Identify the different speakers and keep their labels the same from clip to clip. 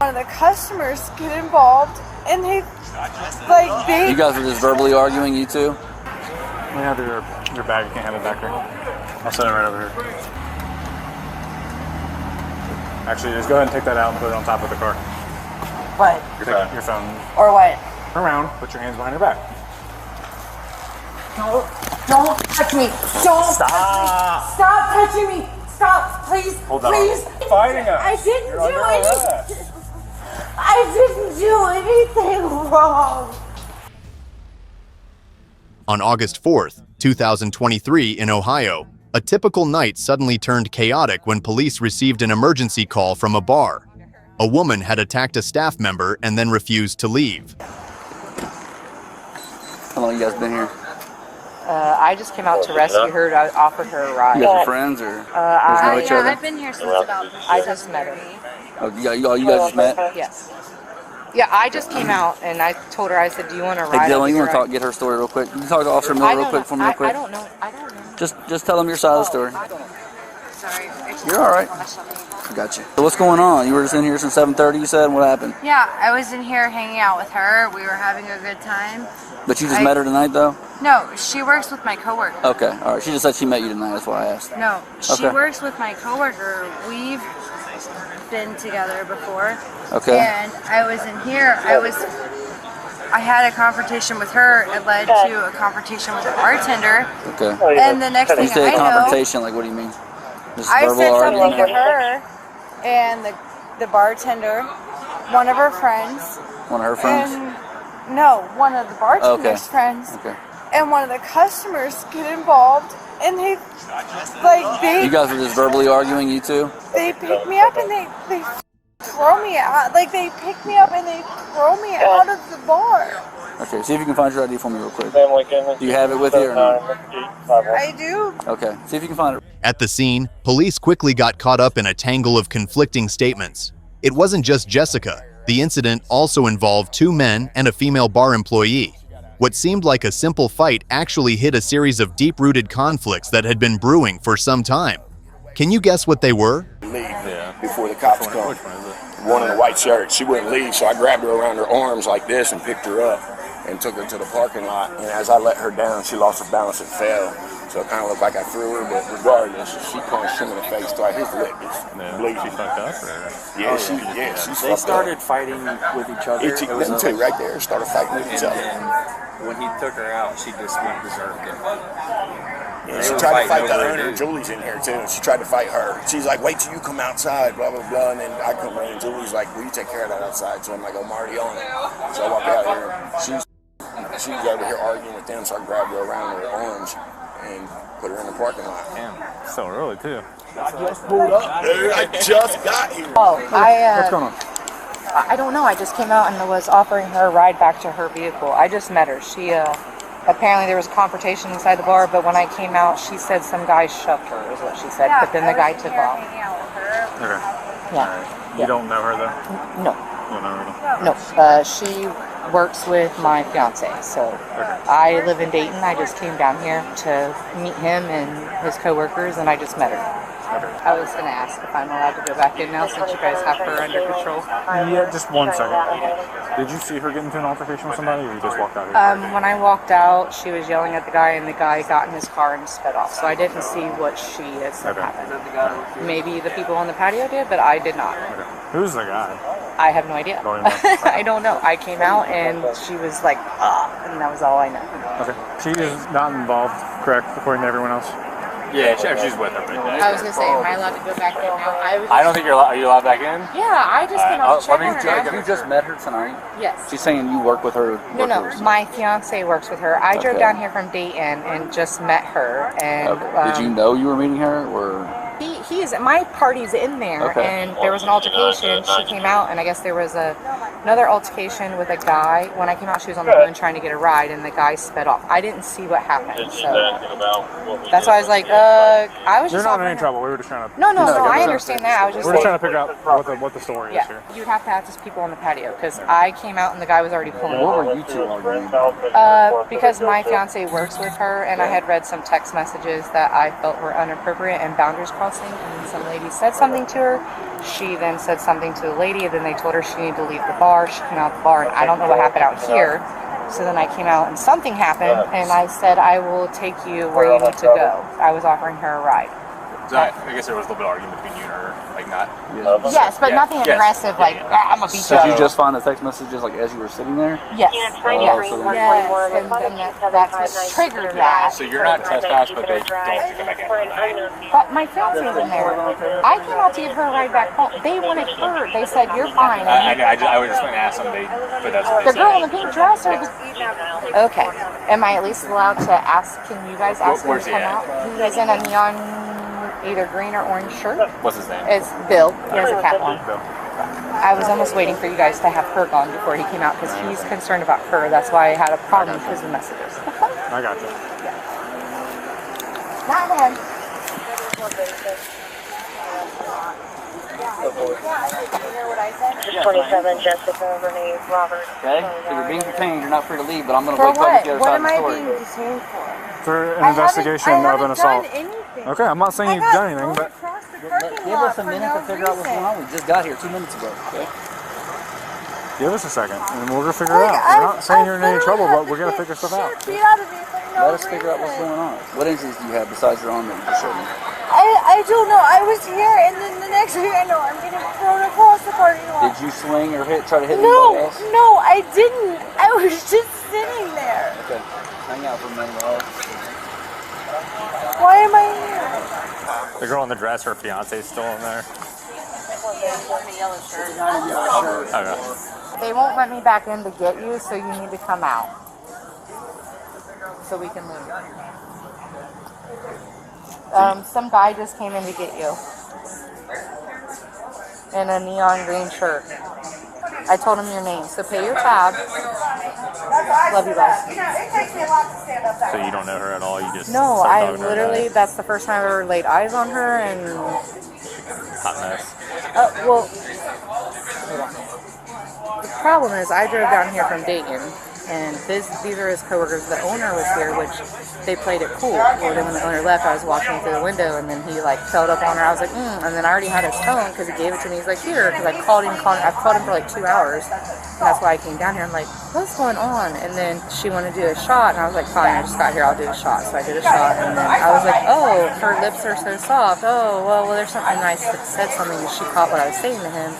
Speaker 1: One of the customers get involved, and they.
Speaker 2: You guys were just verbally arguing, you two?
Speaker 3: We have your bag. You can't have it back here. I'll set it right over here. Actually, just go ahead and take that out and put it on top of the car.
Speaker 1: What?
Speaker 3: Your phone.
Speaker 1: Or what?
Speaker 3: Around. Put your hands behind your back.
Speaker 1: Don't touch me. Don't.
Speaker 3: Stop.
Speaker 1: Stop touching me. Stop, please.
Speaker 3: Hold on.
Speaker 1: Please.
Speaker 3: Fighting us.
Speaker 1: I didn't
Speaker 3: You're
Speaker 1: do
Speaker 3: under arrest.
Speaker 1: anything. I didn't do anything wrong.
Speaker 4: On August 4th, 2023 in Ohio, a typical night suddenly turned chaotic when police received an emergency call from a bar. A woman had attacked a staff member and then refused to leave.
Speaker 2: How long you guys been here?
Speaker 5: I just came out to rescue her. I offered her a ride.
Speaker 2: You guys are friends or know each other?
Speaker 1: I've been here since about.
Speaker 5: I just met her.
Speaker 2: Oh, you guys just met?
Speaker 5: Yes. Yeah, I just came out and I told her, I said, do you want to ride?
Speaker 2: Hey Dylan, you want to get her story real quick? You can talk to Officer Miller real quick for me real quick?
Speaker 5: I don't know.
Speaker 2: Just tell them your side of the story.
Speaker 1: Sorry.
Speaker 2: You're all right. I got you. So what's going on? You were just in here since 7:30, you said? What happened?
Speaker 1: Yeah, I was in here hanging out with her. We were having a good time.
Speaker 2: But you just met her tonight, though?
Speaker 1: No, she works with my coworker.
Speaker 2: Okay, all right. She just said she met you tonight. That's why I asked.
Speaker 1: No, she
Speaker 2: Okay.
Speaker 1: works with my coworker. We've been together before.
Speaker 2: Okay.
Speaker 1: And I was in here. I had a confrontation with her. It led to a confrontation with a bartender.
Speaker 2: Okay.
Speaker 1: And the next
Speaker 2: When you
Speaker 1: thing
Speaker 2: say
Speaker 1: I
Speaker 2: a
Speaker 1: know,
Speaker 2: confrontation, like what do you mean? Just
Speaker 1: I
Speaker 2: verbal
Speaker 1: said something
Speaker 2: argument?
Speaker 1: to her, and the bartender, one of her friends.
Speaker 2: One of her friends?
Speaker 1: And no, one of the bartender's friends.
Speaker 2: Okay.
Speaker 1: And one of the customers get involved, and they
Speaker 2: You guys were just verbally arguing, you two?
Speaker 1: They pick me up and they throw me out. Like they pick me up and they throw me out of the bar.
Speaker 2: Okay, see if you can find your ID for me real quick. Do you have it with you or not?
Speaker 1: I do.
Speaker 2: Okay, see if you can find it.
Speaker 4: At the scene, police quickly got caught up in a tangle of conflicting statements. It wasn't just Jessica. The incident also involved 2 men and a female bar employee. What seemed like a simple fight actually hid a series of deep-rooted conflicts that had been brewing for some time. Can you guess what they were?
Speaker 6: Before the cops come. One in a white shirt. She wouldn't leave, so I grabbed her around her arms like this and picked her up and took her to the parking lot. And as I let her down, she lost her balance and fell. So it kind of looked like I threw her, but regardless, she punched him in the face twice. His lip is bleeding.
Speaker 3: She fucked up? Or?
Speaker 6: Yeah, she fucked
Speaker 7: They started
Speaker 6: up.
Speaker 7: fighting with each other.
Speaker 6: Them two right there started fighting with each other.
Speaker 7: And when he took her out, she just went berserk.
Speaker 6: Yeah, she tried to fight the owner. Julie's in here too, and she tried to fight her. She's like, wait till you come outside, blah, blah, blah. And then I come in, and Julie's like, will you take care of that outside? So I'm like, I'm already on it. So I walk out here. She's over here arguing with them, so I grabbed her around her arms and put her in the parking lot.
Speaker 3: Damn, so early too.
Speaker 6: I just pulled up, dude. I just got here.
Speaker 5: Oh,
Speaker 3: What's going on?
Speaker 5: I don't know. I just came out and was offering her a ride back to her vehicle. I just met her. She, apparently there was a confrontation inside the bar, but when I came out, she said some guy shoved her, is what she said. But then the guy took off.
Speaker 3: Okay.
Speaker 5: Yeah.
Speaker 3: You don't know her though?
Speaker 5: No.
Speaker 3: You don't know her at all?
Speaker 5: No. She works with my fiance. So I live in Dayton. I just came down here to meet him and his coworkers, and I just met her. I was going to ask if I'm allowed to go back in now since you guys have her under control.
Speaker 3: Yeah, just 1 second. Did you see her get into an altercation with somebody, or you just walked out here?
Speaker 5: When I walked out, she was yelling at the guy, and the guy got in his car and sped off. So I didn't see what she had said happened. Maybe the people on the patio did, but I did not.
Speaker 3: Okay. Who's the guy?
Speaker 5: I have no idea. I don't know. I came out, and she was like, and that was all I know.
Speaker 3: Okay. She is not involved, correct, according to everyone else?
Speaker 7: Yeah, she's with her.
Speaker 5: I was going to say, am I allowed to go back in now?
Speaker 7: I don't think you're allowed. Are you allowed back in?
Speaker 5: Yeah, I just came out to check on her.
Speaker 2: You just met her tonight?
Speaker 5: Yes.
Speaker 2: She's saying you work with her?
Speaker 5: No, my fiance works with her. I drove down here from Dayton and just met her. And
Speaker 2: did you know you were meeting her, or?
Speaker 5: My party's in there, and there was an altercation. She came out, and I guess there was another altercation with a guy. When I came out, she was on the phone trying to get a ride, and the guy sped off. I didn't see what happened, so that's why I was like, I was just.
Speaker 3: You're not in any trouble. We were just trying to.
Speaker 5: No, I understand that. I was just.
Speaker 3: We're just trying to figure out what the story is here.
Speaker 5: You'd have to ask these people on the patio because I came out and the guy was already pulling.
Speaker 2: What were you two arguing?
Speaker 5: Because my fiance works with her, and I had read some text messages that I felt were inappropriate and boundaries crossing, and some lady said something to her, She then said something to the lady, and then they told her she needed to leave the bar. She came out the bar, and I don't know what happened out here. So then I came out, and something happened, and I said, I will take you where you need to go. I was offering her a ride.
Speaker 3: So I guess there was a little bit of argument between you and her, like not.
Speaker 5: Yes, but nothing aggressive, like, I'm a beat
Speaker 2: So did you
Speaker 5: you.
Speaker 2: just find the text messages like as you were sitting there?
Speaker 5: Yes.
Speaker 2: Yes,
Speaker 5: And that's what triggered that.
Speaker 3: So you're not trespassed, but they don't want you to come back in.
Speaker 5: But my fiance was in there. I came out to give her a ride back home. They wanted her. They said, you're fine.
Speaker 3: I was just going to ask somebody, but that's what
Speaker 5: The
Speaker 3: they
Speaker 5: girl in
Speaker 3: said.
Speaker 5: the pink dress or the... Okay. Am I at least allowed to ask, can you guys ask him
Speaker 3: Where's
Speaker 5: to
Speaker 3: he
Speaker 5: come
Speaker 3: at?
Speaker 5: out? He's in a neon, either green or orange shirt.
Speaker 3: What's his name?
Speaker 5: It's Bill. He has a cap on. I was almost waiting for you guys to have her gone before he came out because he's concerned about her. That's why I had a problem with his messages.
Speaker 3: I got you.
Speaker 5: Not him.
Speaker 8: 27, Jessica, Renee, Robert.
Speaker 2: Okay. So you're being detained. You're not free to leave, but I'm going to
Speaker 1: For
Speaker 2: wait till
Speaker 1: what?
Speaker 2: the other
Speaker 1: What
Speaker 2: side
Speaker 1: am
Speaker 2: of the
Speaker 1: I
Speaker 2: story.
Speaker 1: being detained for?
Speaker 3: For an investigation of an assault.
Speaker 1: Anything.
Speaker 3: Okay, I'm not saying
Speaker 1: I
Speaker 3: you've
Speaker 1: got
Speaker 3: done anything,
Speaker 1: thrown
Speaker 3: but
Speaker 1: across the parking
Speaker 2: Give
Speaker 1: lot
Speaker 2: us a
Speaker 1: for
Speaker 2: minute
Speaker 1: no
Speaker 2: to figure out what's
Speaker 1: reason.
Speaker 2: going on. We just got here 2 minutes ago. Okay.
Speaker 3: give us a second, and we're gonna figure it out. We're not saying you're in any trouble, but we're gonna figure stuff out.
Speaker 1: Beat out of me for no
Speaker 2: Let us figure out what's going on. What injuries do you have besides your arm that you just showed me?
Speaker 1: I don't know. I was here, and then the next thing I know, I'm getting thrown across the parking lot.
Speaker 2: Did you swing or try to hit
Speaker 1: No,
Speaker 2: anybody else?
Speaker 1: no, I didn't. I was just sitting there.
Speaker 2: Okay. Hang out for a minute, all right?
Speaker 1: Why am I here?
Speaker 3: The girl in the dress, her fiance's still in there. Okay.
Speaker 5: They won't let me back in to get you, so you need to come out. So we can leave. Some guy just came in to get you. In a neon green shirt. I told him your name, so pay your tab. Love you guys.
Speaker 3: So you don't know her at all? You just
Speaker 5: No,
Speaker 3: start
Speaker 5: I
Speaker 3: talking to her
Speaker 5: literally,
Speaker 3: about
Speaker 5: that's the first time I ever laid eyes on her, and,
Speaker 3: it? Hot mess.
Speaker 5: well, hold on. The problem is I drove down here from Dayton, and these are his coworkers. The owner was here, which they played it cool. Well, then when the owner left, I was watching through the window, and then he like felt up on her. I was like, and then I already had his phone because he gave it to me. He's like, here, because I've called him for like 2 hours, and that's why I came down here. I'm like, what's going on? And then she wanted to do a shot, and I was like, fine, I just got here, I'll do a shot. So I did a shot, and then I was like, oh, her lips are so soft. Oh, well, there's something nice that said something, and she caught what I was saying to him.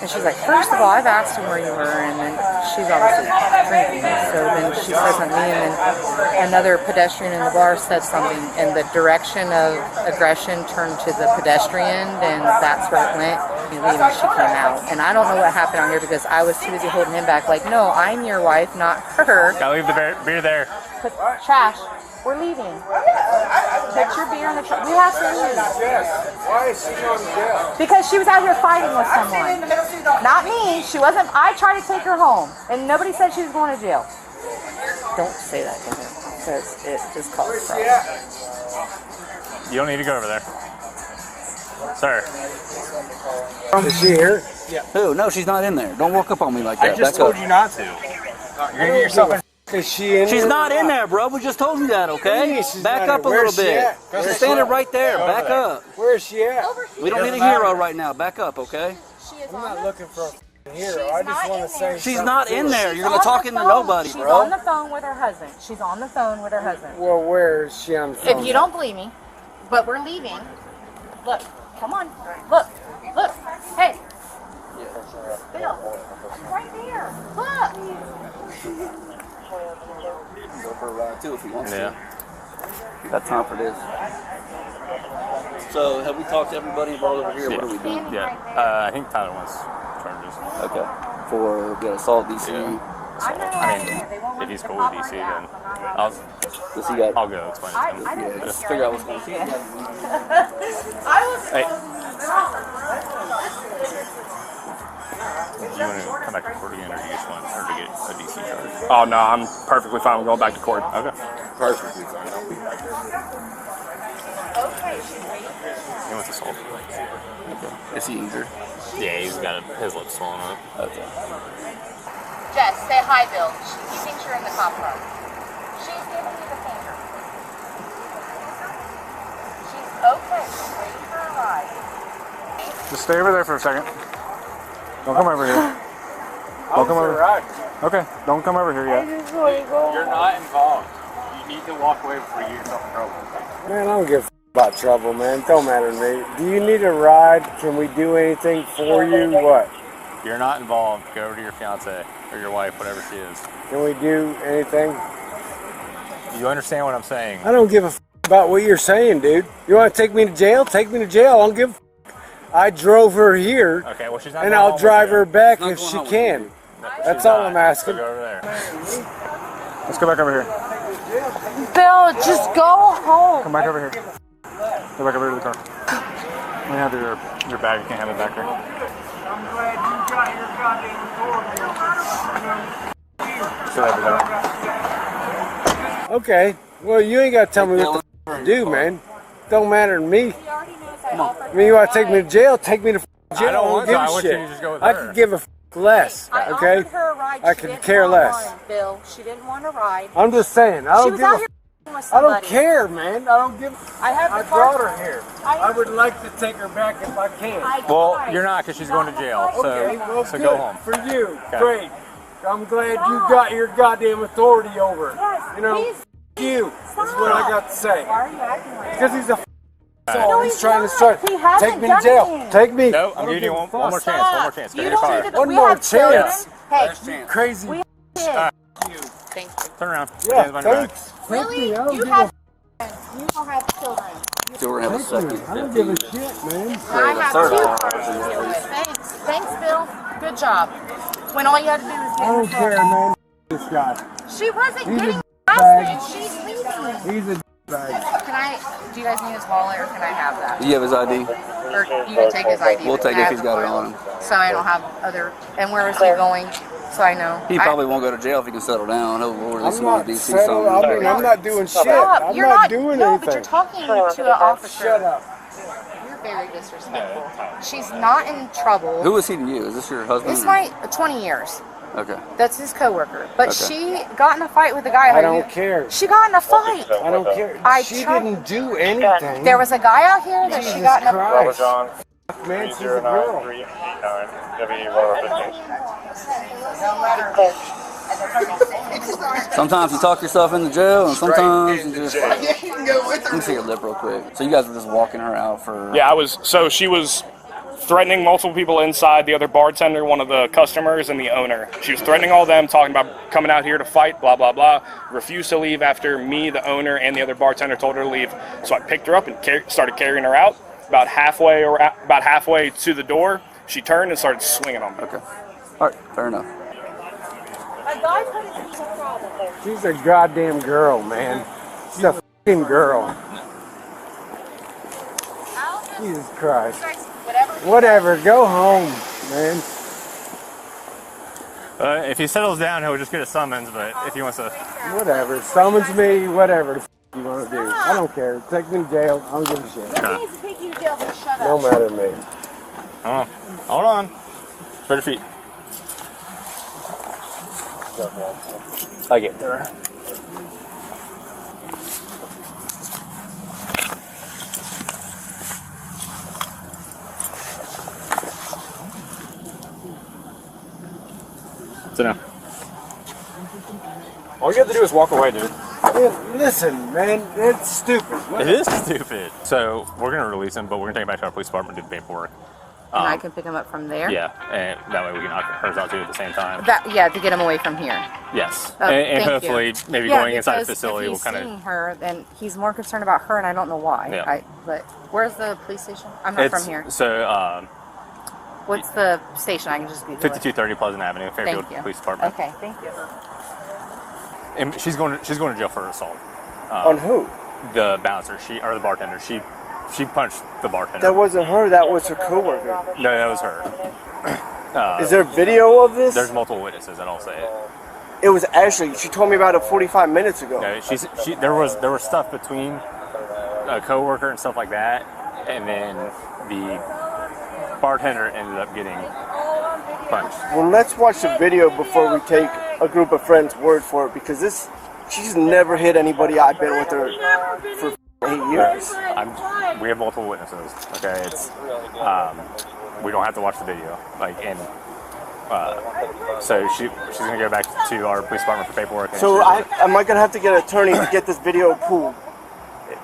Speaker 5: And she's like, first of all, I've asked him where you were, and then she's obviously drinking. So then she says something to me, and then another pedestrian in the bar said something, and the direction of aggression turned to the pedestrian, and that's where it went. And she came out. And I don't know what happened out here because I was too busy holding him back. Like, no, I'm your wife, not her.
Speaker 3: Gotta leave the beer there.
Speaker 5: Trash. We're leaving. Put your beer in the trash. We have to leave.
Speaker 9: Why is she going to jail?
Speaker 5: Because she was out here fighting with someone. Not me. She wasn't. I tried to take her home, and nobody said she was going to jail. Don't say that to her, because it just causes problems.
Speaker 3: You don't need to go over there. Sir.
Speaker 9: Is she here?
Speaker 2: Who? No, she's not in there. Don't walk up on me like that.
Speaker 3: I just
Speaker 2: Back
Speaker 3: told
Speaker 2: up.
Speaker 3: you not to. You're gonna get yourself in.
Speaker 9: Is she in
Speaker 2: She's
Speaker 9: there?
Speaker 2: not in there, bro. We just told you that, okay?
Speaker 9: She's
Speaker 2: Back
Speaker 9: not
Speaker 2: up a
Speaker 9: in-
Speaker 2: little
Speaker 9: where's she
Speaker 2: bit.
Speaker 9: at?
Speaker 2: She's standing right there. Back up.
Speaker 9: Where is she at?
Speaker 2: We don't need a hero right now. Back up, okay?
Speaker 9: I'm not looking for a hero. I just want to say
Speaker 2: She's
Speaker 9: something
Speaker 2: not
Speaker 9: to
Speaker 2: in
Speaker 9: her.
Speaker 2: there. You're gonna talk into nobody,
Speaker 5: She's on the
Speaker 2: bro.
Speaker 5: phone with her husband. She's on the phone with her husband.
Speaker 9: Well, where is she on the phone?
Speaker 5: If you don't believe me, but we're leaving. Look, come on. Look. Hey. Bill, she's right there. Look.
Speaker 2: Go for a ride too if you want
Speaker 3: Yeah.
Speaker 2: to. Got time for this. So, have we talked to everybody involved over here? What are we doing?
Speaker 3: Yeah. I think Tyler wants charges.
Speaker 2: Okay. For assault DC.
Speaker 3: Yeah. I mean, if he's cool with DC, then
Speaker 2: Does he got?
Speaker 3: I'll go explain it to him.
Speaker 2: Yeah, just figure out what's going on.
Speaker 3: Hey. Do you want to come back to court again, or do you just want her to get a DC charge?
Speaker 10: Oh no, I'm perfectly fine with going back to court.
Speaker 3: Okay.
Speaker 6: Perfectly fine.
Speaker 3: He wants assault.
Speaker 2: Okay. Is he injured?
Speaker 3: Yeah, he's got his lips swollen up.
Speaker 2: Okay.
Speaker 5: Jess, say hi, Bill. He thinks you're in the cop car. She's giving you the finger. She's okay. She's waiting for a ride.
Speaker 3: Just stay over there for a second. Don't come over here. Don't come over. Okay, don't come over here yet.
Speaker 7: You're not involved. You need to walk away before you get yourself in trouble.
Speaker 9: Man, I don't give a about trouble, man. Don't matter to me. Do you need a ride? Can we do anything for you? What?
Speaker 10: You're not involved. Go over to your fiance or your wife, whatever she is.
Speaker 9: Can we do anything?
Speaker 10: You understand what I'm saying?
Speaker 9: I don't give a about what you're saying, dude. You want to take me to jail? Take me to jail. I don't give a I drove her here,
Speaker 10: Okay, well, she's not
Speaker 9: and
Speaker 10: going
Speaker 9: I'll
Speaker 10: home
Speaker 9: drive
Speaker 10: with you.
Speaker 9: her back
Speaker 2: Not
Speaker 9: if
Speaker 2: going
Speaker 9: she
Speaker 2: home with
Speaker 9: can.
Speaker 2: you.
Speaker 9: That's
Speaker 10: She's
Speaker 9: all
Speaker 10: not.
Speaker 9: I'm asking.
Speaker 10: So go over there.
Speaker 3: Let's go back over here.
Speaker 1: Bill, just go home.
Speaker 3: Come back over here. Go back over to the car. Let me have your bag. You can't have it back there.
Speaker 9: I'm glad you got your goddamn
Speaker 3: So there we go.
Speaker 9: Okay. Well, you ain't got to tell me what to do, man. Don't matter to me. I mean, you want to take me to jail? Take me to jail.
Speaker 3: I don't want
Speaker 9: give
Speaker 3: to.
Speaker 9: a
Speaker 3: I want
Speaker 9: shit.
Speaker 3: you to just go with
Speaker 9: I
Speaker 3: her.
Speaker 9: could give a less, okay? I could care less.
Speaker 5: Bill, she didn't want to ride.
Speaker 9: I'm just saying. I
Speaker 5: She
Speaker 9: don't
Speaker 5: was
Speaker 9: give
Speaker 5: out
Speaker 9: a
Speaker 5: here with
Speaker 9: I
Speaker 5: somebody.
Speaker 9: don't care, man. I don't give.
Speaker 5: I have
Speaker 9: I
Speaker 5: the car.
Speaker 9: brought her here. I would like to take her back if I can.
Speaker 10: Well, you're not because she's going to jail. So,
Speaker 9: Okay, well,
Speaker 10: so
Speaker 9: good
Speaker 10: go home.
Speaker 9: for you.
Speaker 10: Okay.
Speaker 9: Great. I'm glad you got your goddamn authority over it. You know, you. That's what I got to say.
Speaker 5: Why are you acting like
Speaker 9: Because he's a
Speaker 5: No,
Speaker 9: so he's
Speaker 5: he's
Speaker 9: trying to
Speaker 5: not.
Speaker 9: start.
Speaker 5: He hasn't
Speaker 9: Take me to
Speaker 5: done
Speaker 9: jail.
Speaker 5: anything.
Speaker 9: Take me.
Speaker 10: No,
Speaker 9: I
Speaker 10: I'm
Speaker 9: don't
Speaker 10: giving you
Speaker 9: give a
Speaker 10: one
Speaker 9: fuck.
Speaker 10: more chance. One more chance. Get
Speaker 5: You
Speaker 10: in your
Speaker 5: don't
Speaker 10: car.
Speaker 5: need to.
Speaker 9: One
Speaker 5: We
Speaker 9: more
Speaker 5: have children.
Speaker 9: chance.
Speaker 5: Hey,
Speaker 9: Crazy.
Speaker 5: we have kids. Thank you.
Speaker 10: Turn around.
Speaker 9: Yeah,
Speaker 10: Hands behind your back.
Speaker 9: thanks.
Speaker 5: Really?
Speaker 9: I don't
Speaker 5: You
Speaker 9: give
Speaker 5: have you don't have children.
Speaker 2: So we're gonna have a second.
Speaker 9: I don't give a shit, man.
Speaker 5: I have
Speaker 2: third
Speaker 5: two
Speaker 2: hour.
Speaker 5: persons. Thanks, Bill. Good job. When all you had to do was
Speaker 9: I
Speaker 5: get in
Speaker 9: don't
Speaker 5: the car.
Speaker 9: care, man. This guy.
Speaker 5: She wasn't
Speaker 9: He's a
Speaker 5: getting
Speaker 9: bag.
Speaker 5: arrested. She's leaving.
Speaker 9: He's a bag.
Speaker 5: Can I? Do you guys need his wallet or can I have that?
Speaker 2: Do you have his ID?
Speaker 5: Or you can take his ID.
Speaker 2: We'll
Speaker 5: but
Speaker 2: take
Speaker 5: can I
Speaker 2: it if
Speaker 5: have
Speaker 2: he's got it
Speaker 5: the
Speaker 2: on
Speaker 5: wallet?
Speaker 2: him.
Speaker 5: So I don't have other. And where is he going? So I know.
Speaker 2: He
Speaker 5: I-
Speaker 2: probably won't go to jail if he can settle down. He'll release
Speaker 9: I'm
Speaker 2: him on
Speaker 9: not
Speaker 2: DC
Speaker 9: settled. I
Speaker 2: something.
Speaker 9: mean, I'm not doing shit.
Speaker 5: Stop.
Speaker 9: I'm
Speaker 5: You're
Speaker 9: not doing
Speaker 5: no,
Speaker 9: anything.
Speaker 5: but you're talking to an officer.
Speaker 9: Shut up.
Speaker 5: You're very disrespectful. She's not in trouble.
Speaker 2: Who is he to you? Is this your husband?
Speaker 5: This is my 20 years.
Speaker 2: Okay.
Speaker 5: That's his coworker. But
Speaker 2: Okay.
Speaker 5: she got in a fight with a guy.
Speaker 9: I don't care.
Speaker 5: She got in a fight.
Speaker 9: I don't care. She
Speaker 5: tried-
Speaker 9: didn't do anything.
Speaker 5: There was a guy out here that she
Speaker 9: Jesus
Speaker 5: got in a
Speaker 9: Christ.
Speaker 10: John,
Speaker 9: Man, she's a girl.
Speaker 10: 309389. W115.
Speaker 2: Sometimes you talk yourself into jail, and sometimes you just. Let me see your lip real quick. So you guys were just walking her out for.
Speaker 10: Yeah, so she was threatening multiple people inside, the other bartender, one of the customers, and the owner. She was threatening all of them, talking about coming out here to fight, blah, blah, blah. Refused to leave after me, the owner, and the other bartender told her to leave. So I picked her up and started carrying her out. About halfway to the door, she turned and started swinging on me.
Speaker 2: Okay. All right. Fair enough.
Speaker 9: She's a goddamn girl, man. She's a fucking girl. Jesus Christ. Whatever, go home, man.
Speaker 10: If he settles down, he'll just get a summons, but if he wants to...
Speaker 9: Whatever. Summons me, whatever the you want to do. I don't care. Take me to jail. I don't give a shit. No matter to me.
Speaker 10: Hold on. Spread your feet. I get there. So now. All you have to do is walk away, dude.
Speaker 9: Yeah, listen, man, it's stupid.
Speaker 10: It is stupid. So we're gonna release him, but we're gonna take him back to our police department and do the paperwork.
Speaker 5: And I can pick him up from there?
Speaker 10: Yeah, and that way we can knock hers out too at the same time.
Speaker 5: Yeah, to get him away from here.
Speaker 10: Yes,
Speaker 5: Oh,
Speaker 10: and
Speaker 5: thank
Speaker 10: hopefully
Speaker 5: you.
Speaker 10: maybe
Speaker 5: Yeah,
Speaker 10: going inside the
Speaker 5: because
Speaker 10: facility
Speaker 5: if
Speaker 10: will
Speaker 5: he's
Speaker 10: kind
Speaker 5: seeing
Speaker 10: of.
Speaker 5: her, then he's more concerned about her, and I don't know why.
Speaker 10: Yeah.
Speaker 5: But where's the police station? I'm not from here.
Speaker 10: So
Speaker 5: What's the station? I can just Google it.
Speaker 10: 5230 Pleasant Avenue, Fairfield
Speaker 5: Thank you.
Speaker 10: Police Department.
Speaker 5: Okay, thank you.
Speaker 10: And she's going to jail for assault.
Speaker 9: On who?
Speaker 10: The bouncer, the bartender. She punched the bartender.
Speaker 9: That wasn't her, that was her coworker.
Speaker 10: No, that was her.
Speaker 9: Is there video of this?
Speaker 10: There's multiple witnesses, and I'll say it.
Speaker 9: It was Ashley. She told me about it 45 minutes ago.
Speaker 10: No, there was stuff between a coworker and stuff like that, and then the bartender ended up getting punched.
Speaker 9: Well, let's watch the video before we take a group of friends' word for it, because she's never hit anybody. I've been with her for 8 years.
Speaker 10: We have multiple witnesses. Okay, it's
Speaker 3: we don't have to watch the video. Like, and so she's gonna go back to our police department for paperwork. And
Speaker 9: So am I gonna have to get an attorney to get this video pulled?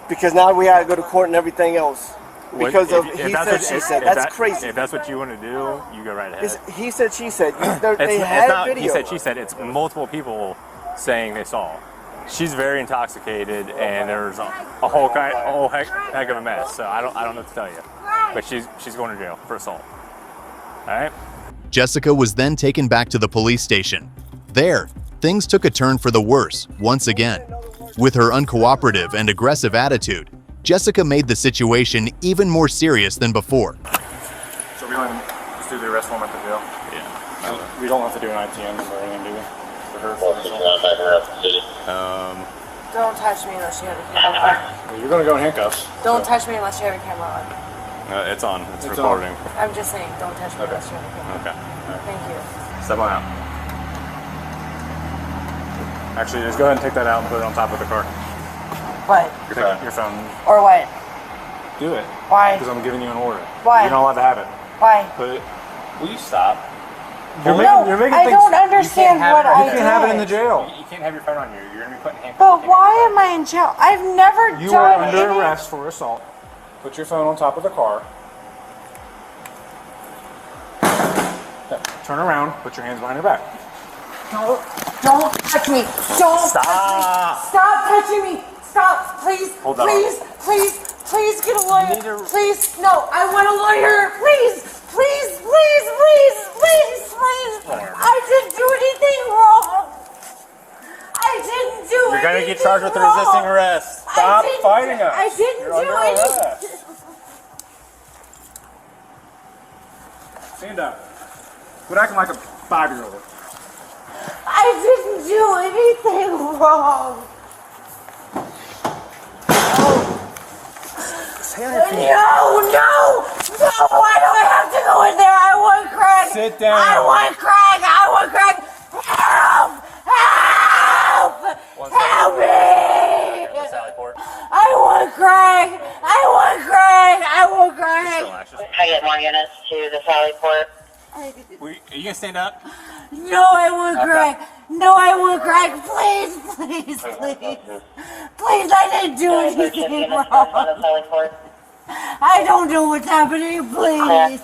Speaker 9: Because now we gotta go to court and everything else. Because of he said, she said. That's crazy.
Speaker 3: If that's what you want to do, you go right ahead.
Speaker 9: He said, she said. They
Speaker 3: It's
Speaker 9: had
Speaker 3: not,
Speaker 9: video.
Speaker 3: he said, she said. It's multiple people saying they saw. She's very intoxicated, and there's a whole heck of a mess. So I don't know what to tell you. But she's going to jail for assault. All right.
Speaker 4: Jessica was then taken back to the police station. There, things took a turn for the worse once again. With her uncooperative and aggressive attitude, Jessica made the situation even more serious than before.
Speaker 3: So we don't just do the arrest warrant at the jail?
Speaker 10: We don't have to do an ITM or anything, do we? For her.
Speaker 1: Don't touch me unless you have a camera on.
Speaker 10: You're gonna go in handcuffs.
Speaker 1: Don't touch me unless you have a camera on.
Speaker 3: It's on. It's recording.
Speaker 1: I'm just saying, don't touch me unless you have a camera on.
Speaker 3: Okay. All right.
Speaker 1: Thank you.
Speaker 3: Step on out. Actually, just go ahead and take that out and put it on top of the car.
Speaker 1: What?
Speaker 3: Your phone.
Speaker 1: Or what?
Speaker 3: Do it.
Speaker 1: Why?
Speaker 3: Because I'm giving you an order.
Speaker 1: Why?
Speaker 3: You're not allowed to have it.
Speaker 1: Why?
Speaker 3: Put it. Will you stop?
Speaker 1: You're making I don't understand what I did.
Speaker 3: You can't have it in the jail. You can't have your phone on you. You're going to be put in handcuffs.
Speaker 1: But why am I in jail? I've never
Speaker 3: You
Speaker 1: done
Speaker 3: are under
Speaker 1: any...
Speaker 3: arrest for assault. Put your phone on top of the car. Turn around. Put your hands behind your back.
Speaker 1: Don't touch me. Don't
Speaker 3: Stop.
Speaker 1: touch me. Stop touching me. Stop. Please.
Speaker 3: Hold that
Speaker 1: Please get a lawyer. Please. No, I want a lawyer. Please. I didn't do anything wrong.
Speaker 3: You're going to get charged with resisting arrest. Stop fighting us.
Speaker 1: I didn't
Speaker 3: You're under arrest. Stand up. Quit acting like a 5-year-old.
Speaker 1: I didn't do anything wrong. No. Why do I have to go in there? I want crack.
Speaker 3: Sit down.
Speaker 1: I want crack. Help me. I want crack.
Speaker 8: I get more units to the Sally Port.
Speaker 3: Are you going to stand up?
Speaker 1: No, I want crack. Please, I didn't do anything wrong. I don't know what's happening, please.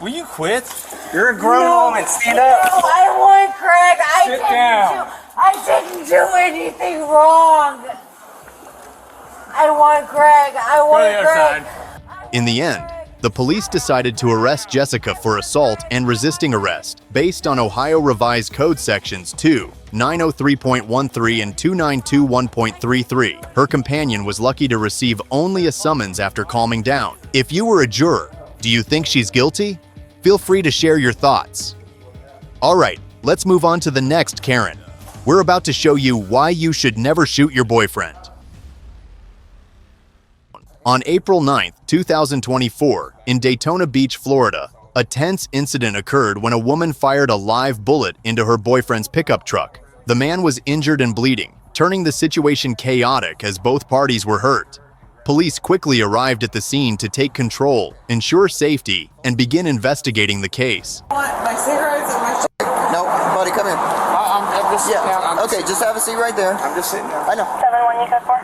Speaker 3: Will you quit? You're a grown woman. Stand up.
Speaker 1: No, I want crack.
Speaker 3: Sit down.
Speaker 1: I didn't do anything wrong. I want crack.
Speaker 4: In the end, the police decided to arrest Jessica for assault and resisting arrest based on Ohio Revised Code Sections 2, 903.13 and 2921.33. Her companion was lucky to receive only a summons after calming down. If you were a juror, do you think she's guilty? Feel free to share your thoughts. All right, let's move on to the next Karen. We're about to show you why you should never shoot your boyfriend. On April 9, 2024, in Daytona Beach, Florida, a tense incident occurred when a woman fired a live bullet into her boyfriend's pickup truck. The man was injured and bleeding, turning the situation chaotic as both parties were hurt. Police quickly arrived at the scene to take control, ensure safety, and begin investigating the case.
Speaker 11: My cigarettes and my
Speaker 6: No, buddy, come in.
Speaker 11: I'm just sitting down.
Speaker 6: Okay, just have a seat right there.
Speaker 11: I'm just sitting down.
Speaker 6: I know.
Speaker 8: 71 you code for?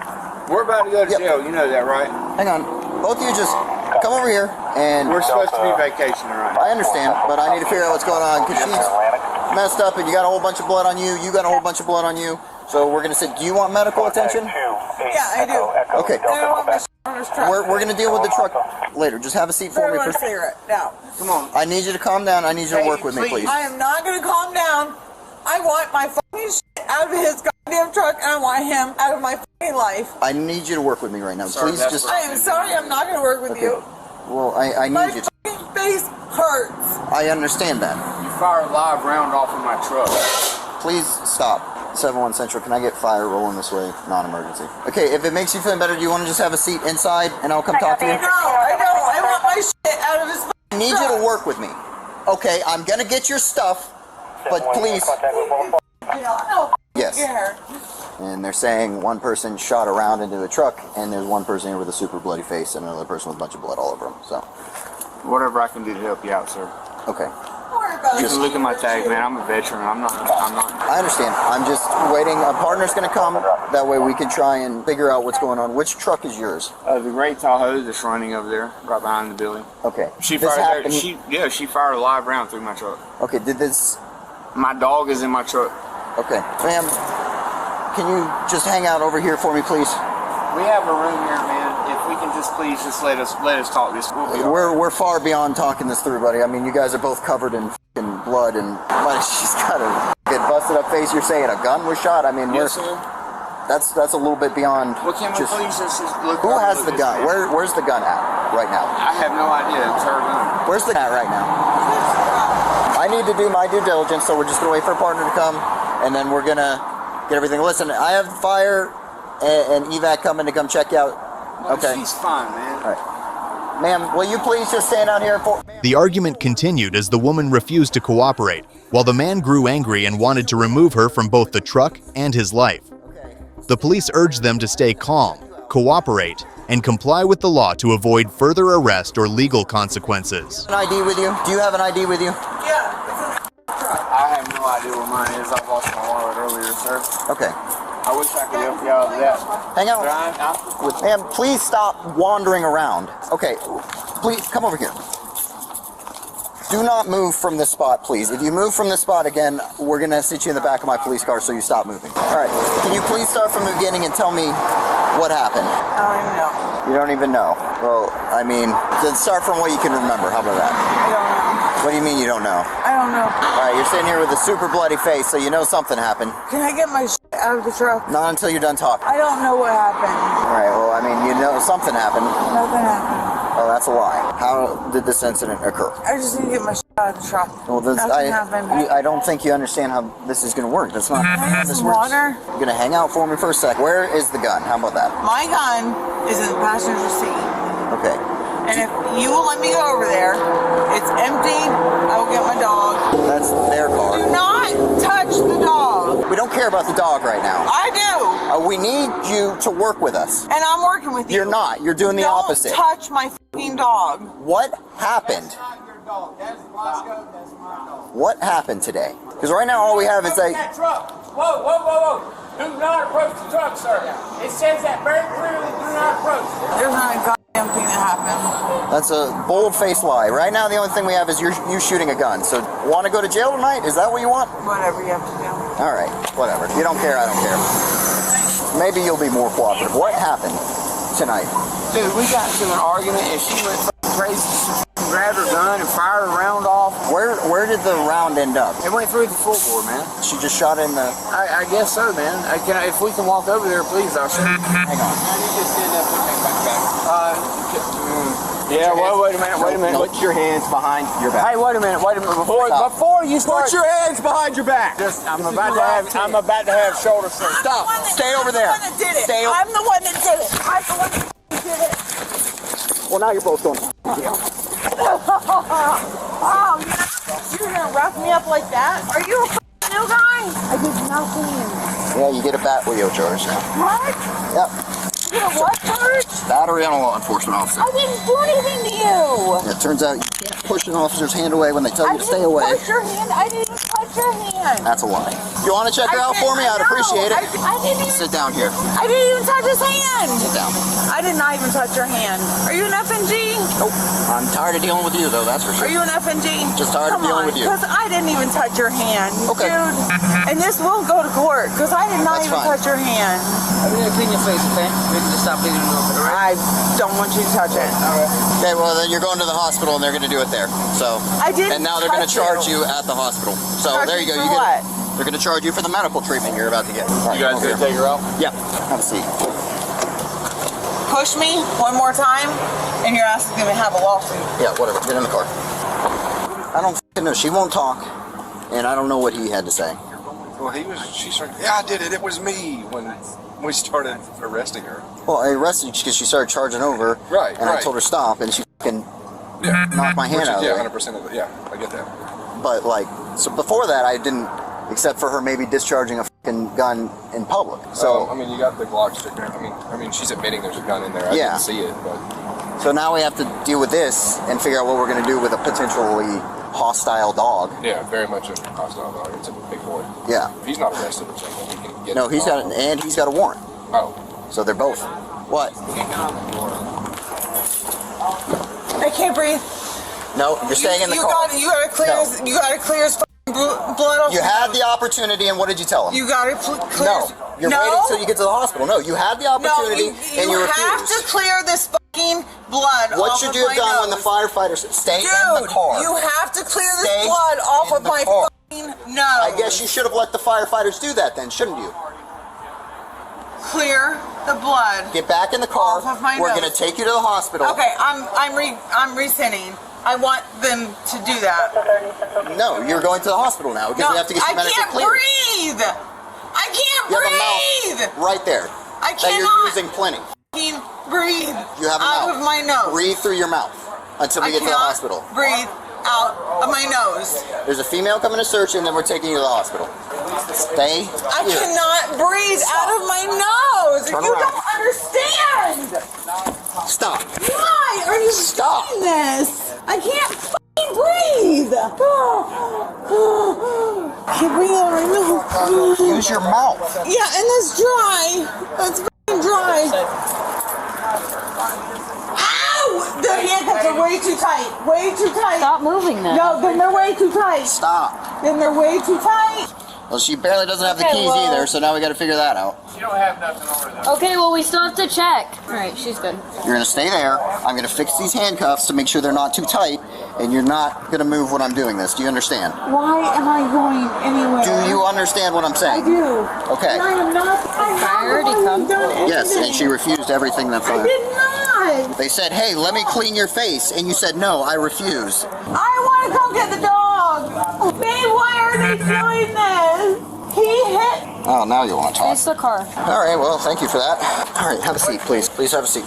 Speaker 11: We're about to go to jail. You know that, right?
Speaker 6: Hang on. Both of you just come over here and...
Speaker 11: We're supposed to be vacationing, right?
Speaker 6: I understand, but I need to figure out what's going on because she's messed up and you got a whole bunch of blood on you. You got a whole bunch of blood on you. So we're going to say, do you want medical attention?
Speaker 11: Yeah, I do.
Speaker 6: Okay.
Speaker 11: I don't want my on this truck.
Speaker 6: We're going to deal with the truck later. Just have a seat for me.
Speaker 11: I want a cigarette. Now, come on.
Speaker 6: I need you to calm down. I need you to work with me, please.
Speaker 11: I am not going to calm down. I want my fucking shit out of his goddamn truck, and I want him out of my fucking life.
Speaker 6: I need you to work with me right now. Please just...
Speaker 11: I am sorry, I'm not going to work with you.
Speaker 6: Well, I
Speaker 11: My
Speaker 6: need you to...
Speaker 11: fucking face hurts.
Speaker 6: I understand that.
Speaker 7: You fire a live round off of my truck.
Speaker 6: Please stop. 71 Central, can I get fire rolling this way? Non-emergency. Okay, if it makes you feel better, do you want to just have a seat inside and I'll come talk to you?
Speaker 11: No, I don't. I want my shit out of his fucking
Speaker 6: I need you to work with me. Okay, I'm going to get your stuff, but please... Yes. And they're saying one person shot a round into a truck, and there's one person here with a super bloody face and another person with a bunch of blood all over him. So
Speaker 12: Whatever I can do to help you out, sir.
Speaker 13: Okay.
Speaker 12: You can look at my tag, man. I'm a veteran. I'm not.
Speaker 13: I understand. I'm just waiting. A partner's going to come. That way we can try and figure out what's going on. Which truck is yours?
Speaker 12: The gray Tahoe that's running over there, right behind the building.
Speaker 13: Okay.
Speaker 12: She
Speaker 13: This
Speaker 12: fired.
Speaker 13: happened-
Speaker 12: She fired a live round through my truck.
Speaker 13: Okay. Did this?
Speaker 12: My dog is in my truck.
Speaker 13: Okay, ma'am. Can you just hang out over here for me, please?
Speaker 12: We have a room here, man. If we can just please just let us talk this. We'll be all right.
Speaker 13: We're far beyond talking this through, buddy. I mean, you guys are both covered in f***ing blood, and but she's got a busted up face. You're saying a gun was shot? I mean,
Speaker 12: Yes, sir.
Speaker 13: that's a little bit beyond.
Speaker 12: Well, can we please just look?
Speaker 13: Who has the gun? Where's the gun at right now?
Speaker 12: I have no idea. It's her gun.
Speaker 13: Where's the gun at right now? I need to do my due diligence, so we're just gonna wait for a partner to come, and then we're gonna get everything. Listen, I have fire and evac coming to come check you out. Okay.
Speaker 12: She's fine, man.
Speaker 13: All right. Ma'am, will you please just stand out here for...
Speaker 4: The argument continued as the woman refused to cooperate, while the man grew angry and wanted to remove her from both the truck and his life. The police urged them to stay calm, cooperate, and comply with the law to avoid further arrest or legal consequences.
Speaker 13: An ID with you? Do you have an ID with you?
Speaker 12: I have no idea what mine is. I lost my wallet earlier, sir.
Speaker 13: Okay.
Speaker 12: I wish I could help you out with that.
Speaker 13: Hang out. Ma'am, please stop wandering around. Okay, please come over here. Do not move from this spot, please. If you move from this spot again, we're gonna sit you in the back of my police car, so you stop moving. All right, can you please start from the beginning and tell me what happened?
Speaker 11: I don't even know.
Speaker 13: You don't even know? Well, I mean, then start from what you can remember. How about that?
Speaker 11: I don't know.
Speaker 13: What do you mean you don't know?
Speaker 11: I don't know.
Speaker 13: All right, you're sitting here with a super bloody face, so you know something happened.
Speaker 11: Can I get my shit out of the truck?
Speaker 13: Not until you're done talking.
Speaker 11: I don't know what happened.
Speaker 13: All right, well, I mean, you know something happened.
Speaker 11: Nothing happened.
Speaker 13: Oh, that's a lie. How did this incident occur?
Speaker 11: I just need to get my shit out of the truck.
Speaker 13: Well,
Speaker 11: Nothing happened.
Speaker 13: I don't think you understand how this is going to work. That's not
Speaker 11: Can I
Speaker 13: how
Speaker 11: have
Speaker 13: this
Speaker 11: some
Speaker 13: works.
Speaker 11: water?
Speaker 13: You're going to hang out for me for a sec. Where is the gun? How about that?
Speaker 11: My gun is in the passenger seat.
Speaker 13: Okay.
Speaker 11: And if you will let me go over there, it's empty. I will get my dog.
Speaker 13: That's their car.
Speaker 11: Do not touch the dog.
Speaker 13: We don't care about the dog right now.
Speaker 11: I do.
Speaker 13: We need you to work with us.
Speaker 11: And I'm working with you.
Speaker 13: You're not. You're doing the opposite.
Speaker 11: Don't touch my f***ing dog.
Speaker 13: What happened? What happened today? Because right now all we have is a...
Speaker 14: Truck. Whoa, whoa, whoa, whoa. Do not approach the truck, sir. It says that very clearly, do not approach.
Speaker 11: There's not a goddamn thing that happened.
Speaker 13: That's a bold-faced lie. Right now the only thing we have is you shooting a gun. So want to go to jail tonight? Is that what you want?
Speaker 11: Whatever you have to do.
Speaker 13: All right, whatever. You don't care, I don't care. Maybe you'll be more cooperative. What happened tonight?
Speaker 12: Dude, we got into an argument and she went crazy. She grabbed her gun and fired a round off.
Speaker 13: Where did the round end up?
Speaker 12: It went through the floorboard, man.
Speaker 13: She just shot in the...
Speaker 12: I guess so, man. If we can walk over there, please, officer.
Speaker 13: Hang on.
Speaker 12: Yeah, well, wait a minute.
Speaker 13: Put your hands behind your back.
Speaker 12: Hey, wait a minute. Before you start,
Speaker 9: Put your hands behind your back.
Speaker 12: I'm about to have shoulder surgery.
Speaker 13: Stop. Stay over there.
Speaker 11: I'm the one that did it. I'm the one that did it. I'm the one that did it.
Speaker 13: Well, now you're both going.
Speaker 11: Oh, you're gonna rough me up like that? Are you a new guy? I did nothing.
Speaker 13: Yeah, you get a bat wheel charge now.
Speaker 11: What?
Speaker 13: Yep.
Speaker 11: You get a what charge?
Speaker 13: Battery on a law enforcement officer.
Speaker 11: I didn't do anything to you.
Speaker 13: It turns out you can't push an officer's hand away when they tell you to stay away.
Speaker 11: I didn't touch your hand. I didn't even touch your hand.
Speaker 13: That's a lie. You want to check her out for me? I'd appreciate it.
Speaker 11: I didn't even...
Speaker 13: Sit down here.
Speaker 11: I didn't even touch his hand.
Speaker 13: Sit down.
Speaker 11: I did not even touch your hand. Are you an FNG?
Speaker 13: Nope. I'm tired of dealing with you, though, that's for sure.
Speaker 11: Are you an FNG?
Speaker 13: Just tired of dealing with you.
Speaker 11: Because I didn't even touch your hand.
Speaker 13: Okay.
Speaker 11: Dude. And this will go to court because I did not
Speaker 13: That's
Speaker 11: even
Speaker 13: fine.
Speaker 11: touch your hand.
Speaker 12: I'm going to clean your face, okay? We can just stop bleeding a little bit, all right?
Speaker 11: I don't want you to touch it.
Speaker 12: All right.
Speaker 13: Okay, well, then you're going to the hospital, and they're going to do it there. So.
Speaker 11: I didn't
Speaker 13: And now they're going to
Speaker 11: touch
Speaker 13: charge you at the hospital. So
Speaker 11: Charge
Speaker 13: there you
Speaker 11: me
Speaker 13: go.
Speaker 11: for what?
Speaker 13: They're going to charge you for the medical treatment you're about to get.
Speaker 12: You guys going to take her out?
Speaker 13: Yeah. Have a seat.
Speaker 11: Push me one more time, and your ass is going to have a lawsuit.
Speaker 13: Yeah, whatever. Get in the car. I don't f***ing know. She won't talk, and I don't know what he had to say.
Speaker 15: Well, she started, yeah, I did it. It was me when we started arresting her.
Speaker 13: Well, I arrested because she started charging over.
Speaker 15: Right,
Speaker 13: And I told her stop, and she fucking knocked my hand out of the way.
Speaker 15: 100% of it. Yeah, I get that.
Speaker 13: But, like, so before that, I didn't, except for her maybe discharging a fucking gun in public. So,
Speaker 15: I mean, you got the Glock stick there. I mean, she's admitting there's a gun in there. I didn't see it, but.
Speaker 13: So now we have to deal with this and figure out what we're going to do with a potentially hostile dog.
Speaker 15: Yeah, very much a hostile dog. It's a big boy.
Speaker 13: Yeah.
Speaker 15: If he's not arrested or something, he can get.
Speaker 13: No, he's got a warrant.
Speaker 15: Oh.
Speaker 13: So they're both. What?
Speaker 11: I can't breathe.
Speaker 13: No, you're staying in the car.
Speaker 11: You gotta clear.
Speaker 13: No.
Speaker 11: You gotta clear his blood off.
Speaker 13: You had the opportunity, and what did you tell him?
Speaker 11: You gotta clear.
Speaker 13: No, you're waiting until you get to the hospital. No, you had the opportunity, and you refused.
Speaker 11: You have to clear this fucking blood
Speaker 13: What
Speaker 11: off
Speaker 13: should
Speaker 11: of
Speaker 13: you have
Speaker 11: my
Speaker 13: done
Speaker 11: nose.
Speaker 13: when the firefighters stay in the car?
Speaker 11: You have to clear this
Speaker 13: Stay
Speaker 11: blood off
Speaker 13: in
Speaker 11: of
Speaker 13: the
Speaker 11: my
Speaker 13: car.
Speaker 11: fucking nose.
Speaker 13: I guess you should have let the firefighters do that then, shouldn't you?
Speaker 11: Clear the blood.
Speaker 13: Get back in the car.
Speaker 11: Off of my
Speaker 13: We're
Speaker 11: nose.
Speaker 13: going to take you to the hospital.
Speaker 11: Okay, I'm rescinding. I want them to do that.
Speaker 13: No, you're going to the hospital now because we have to get you medically cleared.
Speaker 11: Breathe. I can't
Speaker 13: You
Speaker 11: breathe.
Speaker 13: have a mouth right there.
Speaker 11: I
Speaker 13: that you're
Speaker 11: cannot
Speaker 13: using plenty.
Speaker 11: breathe.
Speaker 13: You have a
Speaker 11: out
Speaker 13: mouth.
Speaker 11: of my nose.
Speaker 13: Breathe through your mouth until we get to the
Speaker 11: cannot
Speaker 13: hospital.
Speaker 11: Breathe out of my nose.
Speaker 13: There's a female coming to search, and then we're taking you to the hospital. Stay
Speaker 11: I
Speaker 13: here.
Speaker 11: cannot breathe out of my nose.
Speaker 13: Turn
Speaker 11: you
Speaker 13: around.
Speaker 11: don't understand.
Speaker 13: Stop.
Speaker 11: Why are you doing this? I can't fucking breathe. Can't breathe out of my nose.
Speaker 13: Use your mouth.
Speaker 11: Yeah, and that's dry. That's fucking dry. Ow! The handcuffs are way too tight. Way too tight.
Speaker 16: Stop moving them.
Speaker 11: No, then they're way too tight.
Speaker 13: Stop.
Speaker 11: Then they're way too tight.
Speaker 13: Well, she barely doesn't have the
Speaker 16: Okay,
Speaker 13: keys
Speaker 16: well-
Speaker 13: either, so now we got to figure that out.
Speaker 7: You don't have nothing on her though.
Speaker 16: Okay, well, we still have to check. All right, she's good.
Speaker 13: You're going to stay there. I'm going to fix these handcuffs to make sure they're not too tight, and you're not going to move when I'm doing this. Do you understand?
Speaker 11: Why am I going anywhere?
Speaker 13: Do you understand what I'm saying?
Speaker 11: I do.
Speaker 13: Okay.
Speaker 11: And I am not. I already come.
Speaker 13: Yes, and she refused everything that's
Speaker 11: I
Speaker 13: on.
Speaker 11: did not.
Speaker 13: They said, hey, let me clean your face, and you said, no, I refuse.
Speaker 11: I want to go get the dog. Babe, why are they doing this? He hit.
Speaker 13: Oh, now you want to talk.
Speaker 16: It's the car.
Speaker 13: All right, well, thank you for that. All right, have a seat, please. Please have a seat.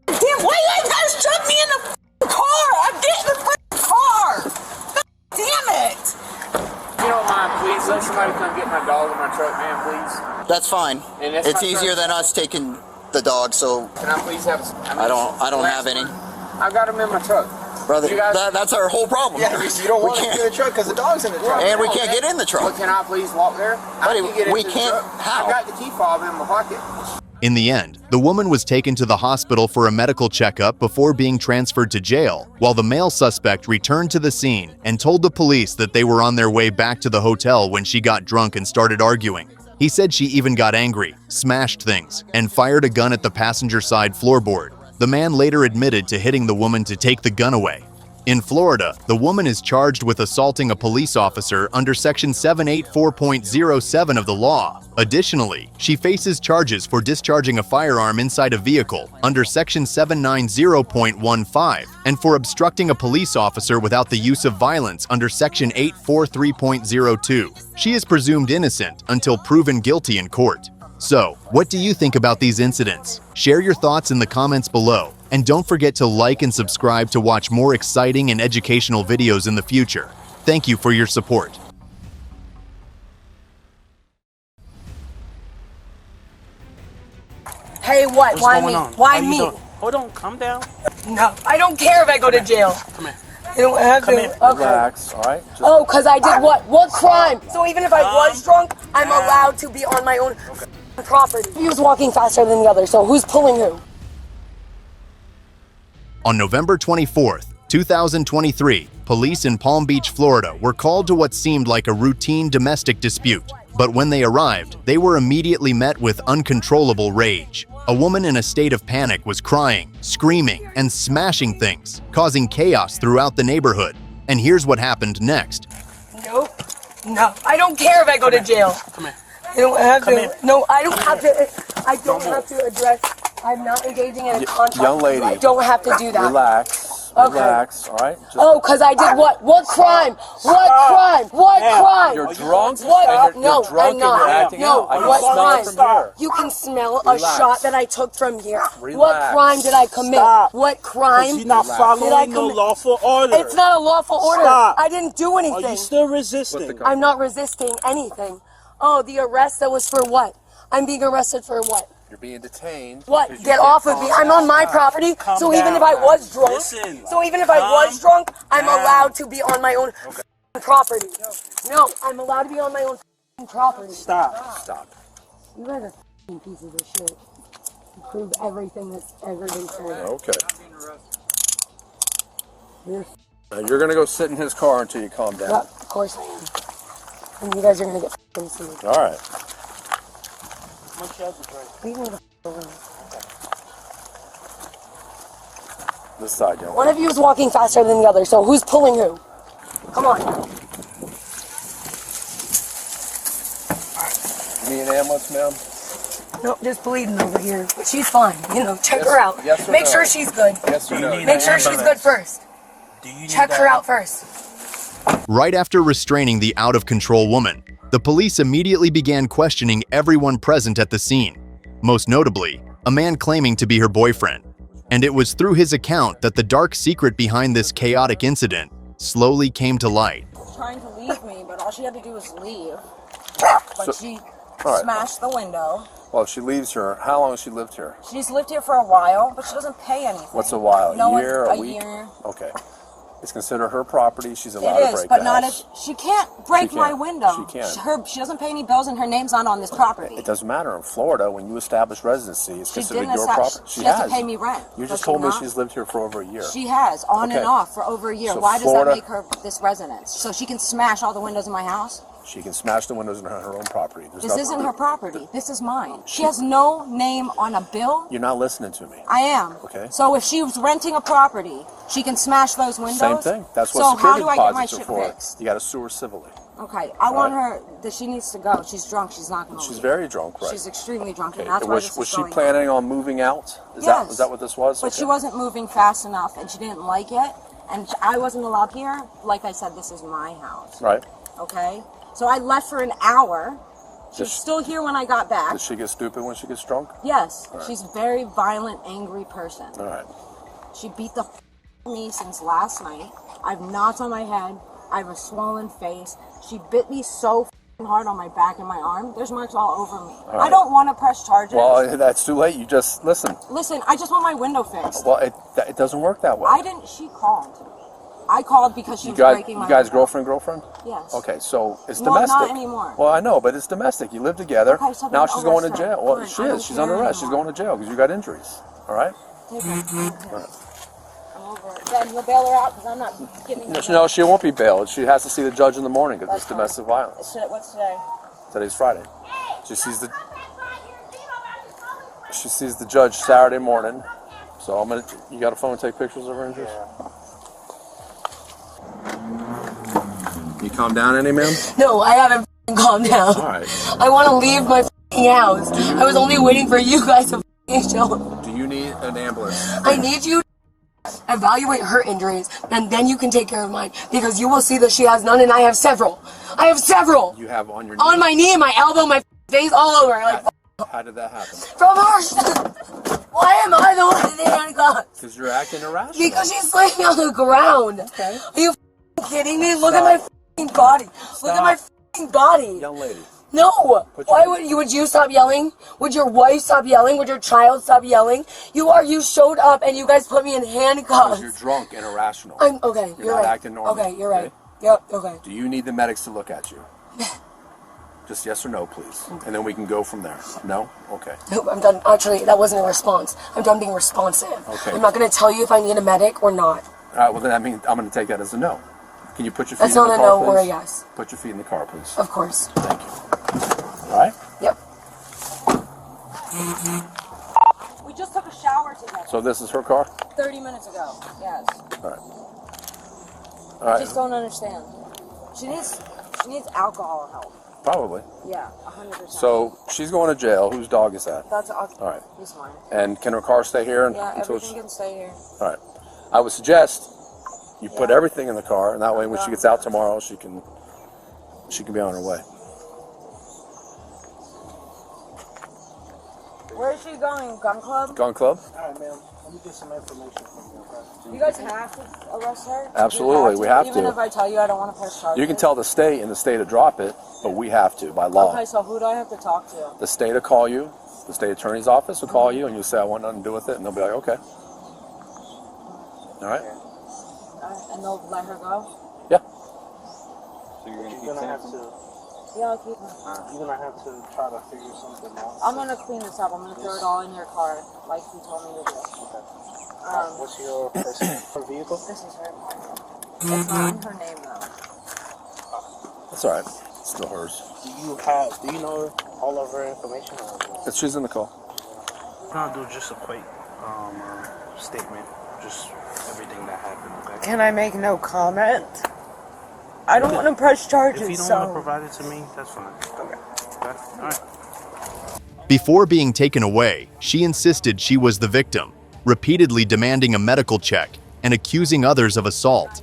Speaker 11: Damn, why you guys shove me in the f***ing car? I'm getting the f***ing car. God damn it.
Speaker 14: You don't mind, please let somebody come get my dog in my truck, man, please.
Speaker 13: That's fine.
Speaker 14: And that's
Speaker 13: It's
Speaker 14: my
Speaker 13: easier
Speaker 14: truck.
Speaker 13: than us taking the dog, so
Speaker 14: Can I please have?
Speaker 13: I don't have any.
Speaker 14: I got him in my truck.
Speaker 13: Brother,
Speaker 14: You guys-
Speaker 13: that's our whole problem.
Speaker 9: Yeah, because you don't want to get in the truck because the dog's in the truck.
Speaker 13: And we can't get in the
Speaker 14: But
Speaker 13: truck.
Speaker 14: can I please walk there?
Speaker 13: Buddy,
Speaker 14: I can get
Speaker 13: we
Speaker 14: into the
Speaker 13: can't.
Speaker 14: truck.
Speaker 13: How?
Speaker 14: I got the key fob in my pocket.
Speaker 4: In the end, the woman was taken to the hospital for a medical checkup before being transferred to jail, while the male suspect returned to the scene and told the police that they were on their way back to the hotel when she got drunk and started arguing. He said she even got angry, smashed things, and fired a gun at the passenger side floorboard. The man later admitted to hitting the woman to take the gun away. In Florida, the woman is charged with assaulting a police officer under Section 784.07 of the law. Additionally, she faces charges for discharging a firearm inside a vehicle under Section 790.15 and for obstructing a police officer without the use of violence under Section 843.02. She is presumed innocent until proven guilty in court. So, what do you think about these incidents? Share your thoughts in the comments below. And don't forget to like and subscribe to watch more exciting and educational videos in the future. Thank you for your support.
Speaker 17: Hey, what? Why me? Why me?
Speaker 18: Hold on, calm down.
Speaker 17: No, I don't care if I go to jail.
Speaker 18: Come here.
Speaker 17: You don't have
Speaker 18: Come
Speaker 17: to.
Speaker 18: here.
Speaker 17: Okay.
Speaker 18: Relax, all right? Just
Speaker 17: Oh, because I did what? What crime? So even if I was drunk, I'm allowed to be on my own property. He was walking faster than the other, so who's pulling who?
Speaker 4: On November 24th, 2023, police in Palm Beach, Florida were called to what seemed like a routine domestic dispute. But when they arrived, they were immediately met with uncontrollable rage. A woman in a state of panic was crying, screaming, and smashing things, causing chaos throughout the neighborhood. And here's what happened next.
Speaker 17: Nope. No, I don't care if I go to jail.
Speaker 18: Come here.
Speaker 17: You don't have
Speaker 18: Come
Speaker 17: to.
Speaker 18: here.
Speaker 17: No, I don't have to. I don't have to address. I'm not engaging in a contract.
Speaker 18: young lady,
Speaker 17: I don't have to do that.
Speaker 18: Relax.
Speaker 17: Okay.
Speaker 18: Relax, all right? Just
Speaker 17: Oh, because I did what? What crime? What crime? What crime?
Speaker 18: You're drunk.
Speaker 17: What?
Speaker 18: You're
Speaker 17: No,
Speaker 18: drunk
Speaker 17: I'm not.
Speaker 18: and you're acting
Speaker 17: No,
Speaker 18: out. I can
Speaker 17: what
Speaker 18: smell
Speaker 17: crime?
Speaker 18: it from here.
Speaker 17: You can smell
Speaker 18: Relax.
Speaker 17: a shot that I took from here. What
Speaker 18: Relax.
Speaker 17: crime did I commit?
Speaker 18: Stop.
Speaker 17: What crime
Speaker 18: You're not
Speaker 17: did I
Speaker 18: following no
Speaker 17: commit?
Speaker 18: lawful order.
Speaker 17: It's not a lawful order.
Speaker 18: Stop.
Speaker 17: I didn't do anything.
Speaker 18: Are you still resisting?
Speaker 17: I'm not resisting anything. Oh, the arrest that was for what? I'm being arrested for what?
Speaker 15: You're being detained.
Speaker 17: What? Get off of me. I'm on my property. So even if I was drunk, I'm allowed to be on my own property. No, I'm allowed to be on my own property.
Speaker 15: Stop.
Speaker 17: You guys are pieces of shit. You prove everything that's ever been said.
Speaker 15: Okay.
Speaker 17: You're
Speaker 15: Now you're gonna go sit in his car until you calm down.
Speaker 17: Yep, of course I am. And you guys are gonna get f***ing sued.
Speaker 15: All right.
Speaker 17: Leave me the f*** alone.
Speaker 15: This side, young
Speaker 17: One of you is walking faster than the other, so who's pulling who? Come on.
Speaker 15: You need an ambulance, ma'am?
Speaker 17: Nope, just bleeding over here. But she's fine. You know, check her out.
Speaker 15: Yes or
Speaker 17: Make
Speaker 15: no?
Speaker 17: sure she's good.
Speaker 15: Yes or no?
Speaker 17: Make sure she's good first. Check her out first.
Speaker 4: Right after restraining the out-of-control woman, the police immediately began questioning everyone present at the scene, most notably, a man claiming to be her boyfriend. And it was through his account that the dark secret behind this chaotic incident slowly came to light.
Speaker 19: Trying to leave me, but all she had to do was leave. But she smashed the window.
Speaker 15: Well, if she leaves here, how long has she lived here?
Speaker 19: She's lived here for a while, but she doesn't pay anything.
Speaker 15: What's a while?
Speaker 19: No,
Speaker 15: A year? A
Speaker 19: a
Speaker 15: week?
Speaker 19: year.
Speaker 15: Okay. It's considered her property. She's allowed
Speaker 19: It
Speaker 15: to
Speaker 19: is,
Speaker 15: break
Speaker 19: but
Speaker 15: the
Speaker 19: not
Speaker 15: house.
Speaker 19: if she can't break
Speaker 15: She
Speaker 19: my
Speaker 15: can't.
Speaker 19: window.
Speaker 15: She can't.
Speaker 19: She doesn't pay any bills, and her name's not on this property.
Speaker 15: It doesn't matter. In Florida, when you establish residency, it's
Speaker 19: She
Speaker 15: considered
Speaker 19: didn't
Speaker 15: your
Speaker 19: establish.
Speaker 15: property.
Speaker 19: She has to pay me rent.
Speaker 15: You
Speaker 19: Does
Speaker 15: just
Speaker 19: she
Speaker 15: told me
Speaker 19: not?
Speaker 15: she's lived here for over a year.
Speaker 19: She has, on
Speaker 15: Okay.
Speaker 19: and off, for over a year.
Speaker 15: So
Speaker 19: Why does
Speaker 15: Florida-
Speaker 19: that make her this residence? So she can smash all the windows in my house?
Speaker 15: She can smash the windows in her own property. There's
Speaker 19: This
Speaker 15: nothing-
Speaker 19: isn't her property. This is mine. She has no name on a bill.
Speaker 15: You're not listening to me.
Speaker 19: I am.
Speaker 15: Okay.
Speaker 19: So if she was renting a property, she can smash those windows?
Speaker 15: Same thing. That's what
Speaker 19: so
Speaker 15: security
Speaker 19: how do I get my
Speaker 15: deposits are
Speaker 19: shit
Speaker 15: for.
Speaker 19: fixed?
Speaker 15: You got to sue her civilly.
Speaker 19: Okay, I want her, that she needs to go. She's drunk. She's not going to
Speaker 15: She's
Speaker 19: leave.
Speaker 15: very drunk, right?
Speaker 19: She's extremely drunk,
Speaker 15: Okay.
Speaker 19: and that's why
Speaker 15: Was
Speaker 19: this is
Speaker 15: she
Speaker 19: going
Speaker 15: planning on moving out?
Speaker 19: Yes.
Speaker 15: Was that what this was?
Speaker 19: But
Speaker 15: Okay.
Speaker 19: she wasn't moving fast enough, and she didn't like it, and I wasn't allowed here. Like I said, this is my house.
Speaker 15: Right.
Speaker 19: Okay? So I left for an hour. She's
Speaker 15: Does-
Speaker 19: still here when I got back.
Speaker 15: Does she get stupid when she gets drunk?
Speaker 19: Yes.
Speaker 15: All right.
Speaker 19: She's a very violent, angry person.
Speaker 15: All right.
Speaker 19: She beat the f me since last night. I have knots on my head. I have a swollen face. She bit me so hard on my back and my arm. There's marks all over me.
Speaker 15: All
Speaker 19: I
Speaker 15: right.
Speaker 19: don't want to press charges.
Speaker 15: Well, that's too late. You just listen.
Speaker 19: Listen, I just want my window fixed.
Speaker 15: Well, it doesn't work that way.
Speaker 19: I didn't. She called. I called because she
Speaker 15: You
Speaker 19: was
Speaker 15: guys,
Speaker 19: breaking my
Speaker 15: you guys,
Speaker 19: window.
Speaker 15: girlfriend?
Speaker 19: Yes.
Speaker 15: Okay, so it's
Speaker 19: Well,
Speaker 15: domestic.
Speaker 19: not anymore.
Speaker 15: Well, I know, but it's domestic. You live together.
Speaker 19: Okay, so
Speaker 15: Now
Speaker 19: then
Speaker 15: she's going to
Speaker 19: arrest her.
Speaker 15: jail. Well,
Speaker 19: Fine,
Speaker 15: she
Speaker 19: I don't
Speaker 15: is. She's
Speaker 19: care
Speaker 15: under arrest. She's
Speaker 19: anymore.
Speaker 15: going to jail because you got injuries. All right.
Speaker 19: Take her.
Speaker 15: All right.
Speaker 19: I'm over it. Then you'll bail her out because I'm not giving her.
Speaker 15: No, she won't be bailed. She has to see the judge in the morning because
Speaker 19: That's
Speaker 15: it's domestic violence.
Speaker 19: What's today?
Speaker 15: Today's Friday. She sees the judge Saturday morning. So I'm gonna. You got a phone? Take pictures of her injuries. You calm down any, ma'am?
Speaker 17: No, I haven't f***ing calmed down.
Speaker 15: All right.
Speaker 17: I want to leave my f***ing house. I was only waiting for you guys to f***ing show up.
Speaker 15: Do you need an ambulance?
Speaker 17: I need you to evaluate her injuries, and then you can take care of mine, because you will see that she has none, and I have several. I have several.
Speaker 15: You have on your knee.
Speaker 17: On my knee, and my elbow, my face, all over. Like,
Speaker 15: How did that happen?
Speaker 17: from her. Why am I the one in the handcuffs?
Speaker 15: Because you're acting irrational.
Speaker 17: Because she's laying on the ground.
Speaker 15: Okay.
Speaker 17: Are you f***ing kidding me? Look at my f***ing body. Look at my f***ing body.
Speaker 15: Young lady.
Speaker 17: No.
Speaker 15: Put
Speaker 17: Why
Speaker 15: your-
Speaker 17: would you stop yelling? Would your wife stop yelling? Would your child stop yelling? You showed up and you guys put me in
Speaker 15: Because
Speaker 17: handcuffs.
Speaker 15: you're drunk and irrational.
Speaker 17: I'm okay.
Speaker 15: You're
Speaker 17: You're
Speaker 15: not
Speaker 17: right.
Speaker 15: acting normal.
Speaker 17: Okay, you're right. Yep. Okay.
Speaker 15: Do you need the medics to look at you? Just yes or no, please. And then we can go from there. No? Okay.
Speaker 17: Nope, I'm done. Actually, that wasn't a response. I'm done being responsive.
Speaker 15: Okay.
Speaker 17: I'm not going to tell you if I need a medic or not.
Speaker 15: All right, well, then that means I'm going to take that as a no. Can you put your feet
Speaker 17: That's
Speaker 15: in
Speaker 17: not
Speaker 15: the
Speaker 17: a
Speaker 15: car,
Speaker 17: no
Speaker 15: please?
Speaker 17: or a yes.
Speaker 15: Put your feet in the car, please.
Speaker 17: Of course.
Speaker 15: Thank you. All right?
Speaker 17: Yep.
Speaker 19: We just took a shower together.
Speaker 15: So this is her car?
Speaker 19: 30 minutes ago. Yes.
Speaker 15: All right. All
Speaker 19: I
Speaker 15: right.
Speaker 19: just don't understand. She needs alcohol help.
Speaker 15: Probably.
Speaker 19: Yeah, 100%.
Speaker 15: So she's going to jail. Whose dog is that?
Speaker 19: That's
Speaker 15: All right.
Speaker 19: He's mine.
Speaker 15: And can her car stay here
Speaker 19: Yeah,
Speaker 15: until
Speaker 19: everything can stay here.
Speaker 15: All right. I would suggest you put everything in the car, and that way when she gets out tomorrow, she can be on her way.
Speaker 19: Where is she going? Gun club?
Speaker 15: Gun club?
Speaker 9: All right, ma'am. Let me get some information from you, okay?
Speaker 19: You guys have to arrest her?
Speaker 15: Absolutely, we have
Speaker 19: Even
Speaker 15: to.
Speaker 19: if I tell you I don't want to press charges?
Speaker 15: You can tell the state and the state to drop it, but we have to by law.
Speaker 19: Okay, so who do I have to talk to?
Speaker 15: The state will call you, The state attorney's office will call you and you say, I want nothing to do with it, and they'll be like, okay. All right?
Speaker 19: And they'll let her go?
Speaker 15: Yeah.
Speaker 18: So you're gonna have to.
Speaker 19: Yeah, I'll keep her.
Speaker 18: You're gonna have to try to figure something out.
Speaker 19: I'm gonna clean this up. I'm gonna throw it all in your car, like you told me to do.
Speaker 18: Okay. What's your vehicle?
Speaker 19: This is her. It's not in her name though.
Speaker 15: That's all right. It's still hers.
Speaker 18: Do you know all of her information? Or?
Speaker 15: She's in the call.
Speaker 18: I'll do just a quick statement, just everything that happened. Okay.
Speaker 17: Can I make no comment? I don't want to press charges.
Speaker 18: If you don't want to provide it to me, that's fine. Okay. All right.
Speaker 4: Before being taken away, she insisted she was the victim, repeatedly demanding a medical check and accusing others of assault.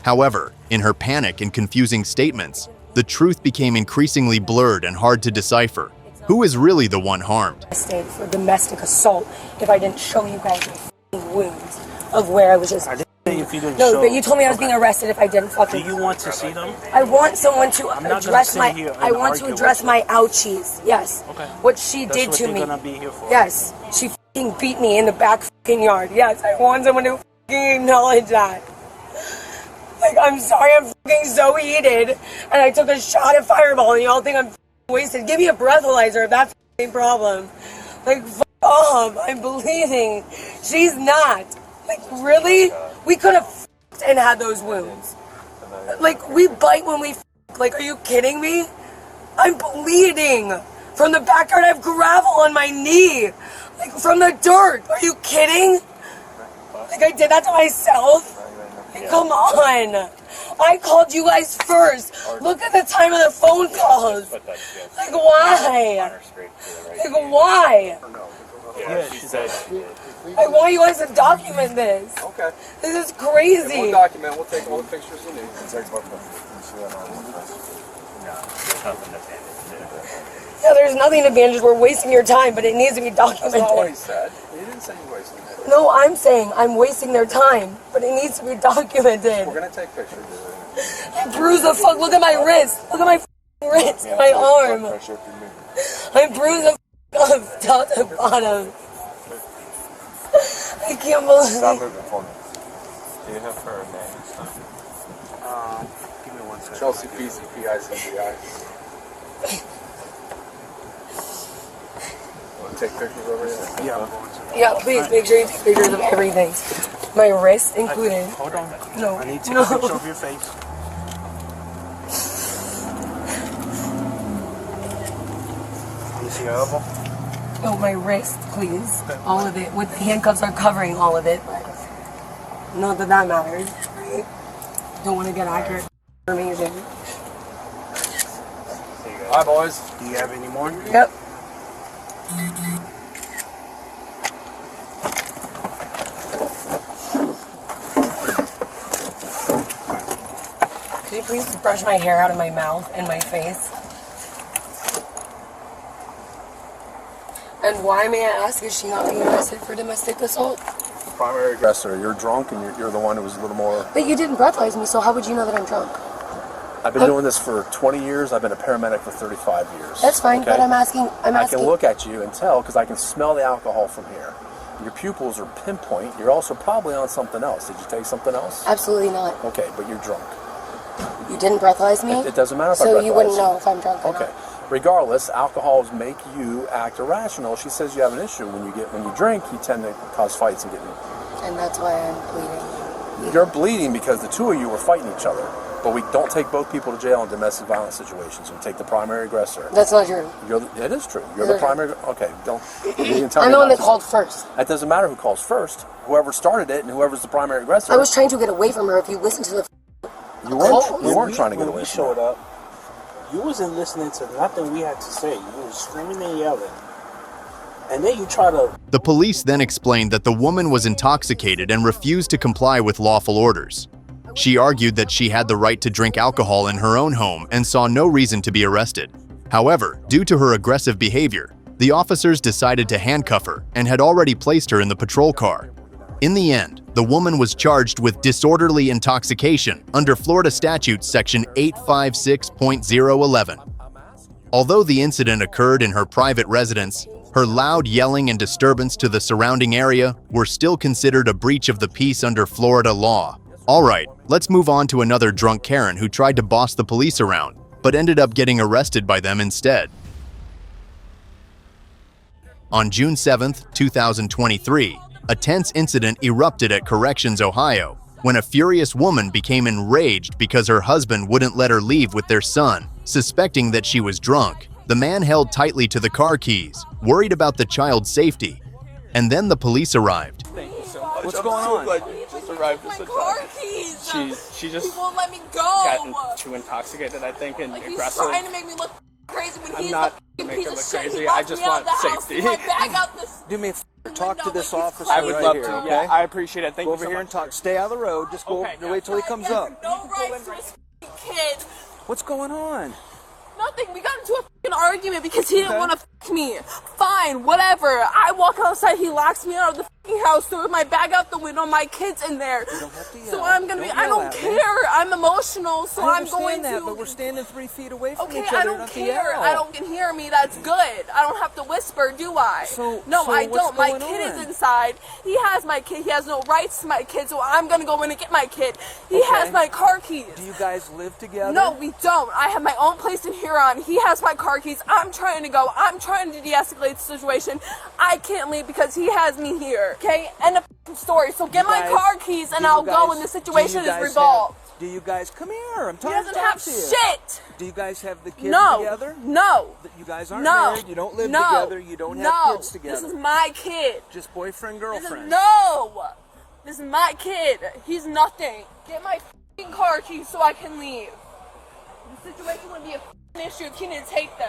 Speaker 4: However, in her panic and confusing statements, the truth became increasingly blurred and hard to decipher. Who is really the one harmed?
Speaker 17: I stayed for domestic assault if I didn't show you guys the wounds of where I was just...
Speaker 18: If you didn't
Speaker 17: No,
Speaker 18: show,
Speaker 17: but you told me I was being arrested if I didn't fucking...
Speaker 18: Do you want to see them?
Speaker 17: I want someone to address my... I want to
Speaker 18: argue
Speaker 17: address
Speaker 18: with
Speaker 17: my ouchies. Yes.
Speaker 18: Okay.
Speaker 17: What she
Speaker 18: That's
Speaker 17: did
Speaker 18: what
Speaker 17: to
Speaker 18: they're
Speaker 17: me.
Speaker 18: gonna be here for.
Speaker 17: Yes. She fucking beat me in the back fucking yard. Yes. I want someone to fucking acknowledge that. Like, I'm sorry, I'm fucking so heated, and I took a shot at Fireball, and y'all think I'm wasted. Give me a breathalyzer if that's a problem. Like, fuck off. I'm bleeding. She's not. Like, really? We could have and had those wounds. Like, we bite when we like, are you kidding me? I'm bleeding from the backyard. I have gravel on my knee, like from the dirt. Are you kidding? Like, I did that to myself? Like, come on. I called you guys first. Look at the time of the phone calls. Like, why? Like, why?
Speaker 18: Yeah, she said.
Speaker 17: I want you guys to document this.
Speaker 15: Okay.
Speaker 17: This is crazy.
Speaker 15: We'll document. We'll take all the pictures you need.
Speaker 17: Yeah, there's nothing to bandage. We're wasting your time, but it needs to be documented.
Speaker 15: That's not what he said. He didn't say you wasted it.
Speaker 17: No, I'm saying I'm wasting their time, but it needs to be documented.
Speaker 15: We're gonna take pictures.
Speaker 17: I bruised the fuck. Look at my wrist. Look at my wrist, my arm. I bruised the fuck top to bottom. I can't believe.
Speaker 7: Stop moving for me. Do you have her name?
Speaker 18: Give me 1 second.
Speaker 15: Chelsea PCPICBI. Want to take pictures over here?
Speaker 18: Yeah.
Speaker 17: Yeah, please make sure you take pictures of everything. My wrist included.
Speaker 18: Hold on.
Speaker 17: No.
Speaker 18: I need to take
Speaker 17: No.
Speaker 18: a picture of your face. Let me see your elbow.
Speaker 17: No, my wrist, please. All of it. With the handcuffs are covering all of it. But not that that matters. Right? Don't want to get accurate information.
Speaker 15: Hi, boys.
Speaker 18: Do you have any more?
Speaker 17: Yep. Could you please brush my hair out of my mouth and my face? And why, may I ask, is she not being arrested for domestic assault?
Speaker 15: The primary aggressor. You're drunk, and you're the one who was a little more.
Speaker 17: But you didn't breathalyze me, so how would you know that I'm drunk?
Speaker 15: I've been doing this for 20 years. I've been a paramedic for 35 years.
Speaker 17: That's fine,
Speaker 15: okay?
Speaker 17: but I'm asking.
Speaker 15: I can look at you and tell because I can smell the alcohol from here. Your pupils are pinpoint. You're also probably on something else. Did you take something else?
Speaker 17: Absolutely not.
Speaker 15: Okay, but you're drunk.
Speaker 17: You didn't breathalyze me?
Speaker 15: It doesn't matter if I
Speaker 17: So
Speaker 15: breathalyze
Speaker 17: you wouldn't know if I'm drunk or
Speaker 15: Okay.
Speaker 17: not.
Speaker 15: Regardless, alcohols make you act irrational. She says you have an issue when you drink. You tend to cause fights and get.
Speaker 17: And that's why I'm bleeding.
Speaker 15: You're bleeding because the two of you were fighting each other. But we don't take both people to jail in domestic violence situations. We take the primary aggressor.
Speaker 17: That's not true.
Speaker 15: It is true. You're the primary. Okay, don't. You can tell
Speaker 17: I'm
Speaker 15: me
Speaker 17: the one
Speaker 15: not
Speaker 17: that
Speaker 15: to.
Speaker 17: called first.
Speaker 15: It doesn't matter who calls first. Whoever started it and whoever's the primary aggressor.
Speaker 17: I was trying to get away from her. If you listen to the
Speaker 15: You weren't trying to get away
Speaker 18: When we
Speaker 15: from
Speaker 18: showed
Speaker 15: her.
Speaker 18: up, you wasn't listening to nothing we had to say. You were screaming and yelling. And then you try to...
Speaker 4: The police then explained that the woman was intoxicated and refused to comply with lawful orders. She argued that she had the right to drink alcohol in her own home and saw no reason to be arrested. However, due to her aggressive behavior, the officers decided to handcuff her and had already placed her in the patrol car. In the end, the woman was charged with disorderly intoxication under Florida Statute Section 856.011. Although the incident occurred in her private residence, Her loud yelling and disturbance to the surrounding area were still considered a breach of the peace under Florida law. Alright, let's move on to another drunk Karen who tried to boss the police around, but ended up getting arrested by them instead. On June 7, 2023, a tense incident erupted at Corrections, Ohio, when a furious woman became enraged because her husband wouldn't let her leave with their son, suspecting that she was drunk. The man held tightly to the car keys, worried about the child's safety, and then the police arrived.
Speaker 20: Thank you so much.
Speaker 9: What's going on?
Speaker 20: Glad you just arrived at such
Speaker 11: car
Speaker 20: time.
Speaker 11: keys.
Speaker 20: She just
Speaker 11: He won't let me go.
Speaker 20: gotten too intoxicated, I think, and
Speaker 11: Like he's
Speaker 20: aggressive.
Speaker 11: trying to make me look crazy when
Speaker 20: I'm
Speaker 11: he's
Speaker 20: not
Speaker 11: a
Speaker 20: making
Speaker 11: piece
Speaker 20: it look
Speaker 11: of shit.
Speaker 20: crazy.
Speaker 11: He
Speaker 20: I
Speaker 11: locked
Speaker 20: just
Speaker 11: me out
Speaker 20: want
Speaker 11: of the house,
Speaker 20: safety.
Speaker 11: threw my bag out the
Speaker 9: Do me a favor, talk to this officer
Speaker 20: I would
Speaker 9: right
Speaker 20: love
Speaker 9: here,
Speaker 20: to.
Speaker 9: okay?
Speaker 20: Yeah, I appreciate it. Thank
Speaker 9: Go
Speaker 20: you
Speaker 9: over
Speaker 20: so
Speaker 9: here
Speaker 20: much.
Speaker 9: and talk. Stay out of the road. Just go wait till he comes up.
Speaker 11: No rights to his kid.
Speaker 9: What's going on?
Speaker 11: Nothing. We got into a fucking argument because he didn't want to fuck me. Fine, whatever. I walk outside. He locks me out of the fucking house, throws my bag out the window. My kid's in there.
Speaker 9: You don't have to yell.
Speaker 11: So I'm gonna be. I
Speaker 9: yell
Speaker 11: don't
Speaker 9: at me.
Speaker 11: care. I'm emotional, so
Speaker 9: I
Speaker 11: I'm going
Speaker 9: understand that,
Speaker 11: to.
Speaker 9: but we're standing 3 feet away from
Speaker 11: Okay,
Speaker 9: each other.
Speaker 11: I don't
Speaker 9: not to
Speaker 11: care.
Speaker 9: yell.
Speaker 11: I don't can hear me. That's good. I don't have to whisper, do I? No,
Speaker 9: so
Speaker 11: I
Speaker 9: what's
Speaker 11: don't. My
Speaker 9: going
Speaker 11: kid
Speaker 9: on?
Speaker 11: is inside. He has my kid. He has no rights to my kid, so I'm gonna go in and get my kid. He has my car keys.
Speaker 9: Do you guys live together?
Speaker 11: No, we don't. I have my own place in Huron. He has my car keys. I'm trying to go. I'm trying to de-escalate the situation. I can't leave because he has me here. Okay? End of story. So get my car keys and I'll go when the situation is resolved.
Speaker 9: Do you guys come here? I'm
Speaker 11: He
Speaker 9: talking
Speaker 11: doesn't have
Speaker 9: to you.
Speaker 11: shit.
Speaker 9: Do you guys have the kids
Speaker 11: No.
Speaker 9: together?
Speaker 11: No.
Speaker 9: You guys aren't
Speaker 11: No.
Speaker 9: married. You don't live
Speaker 11: No.
Speaker 9: together. You don't have kids together.
Speaker 11: This is my kid.
Speaker 9: Just boyfriend, girlfriend.
Speaker 11: This is my kid. He's nothing. Get my f***ing car keys so I can leave. The situation would be a f***ing issue if he didn't take them.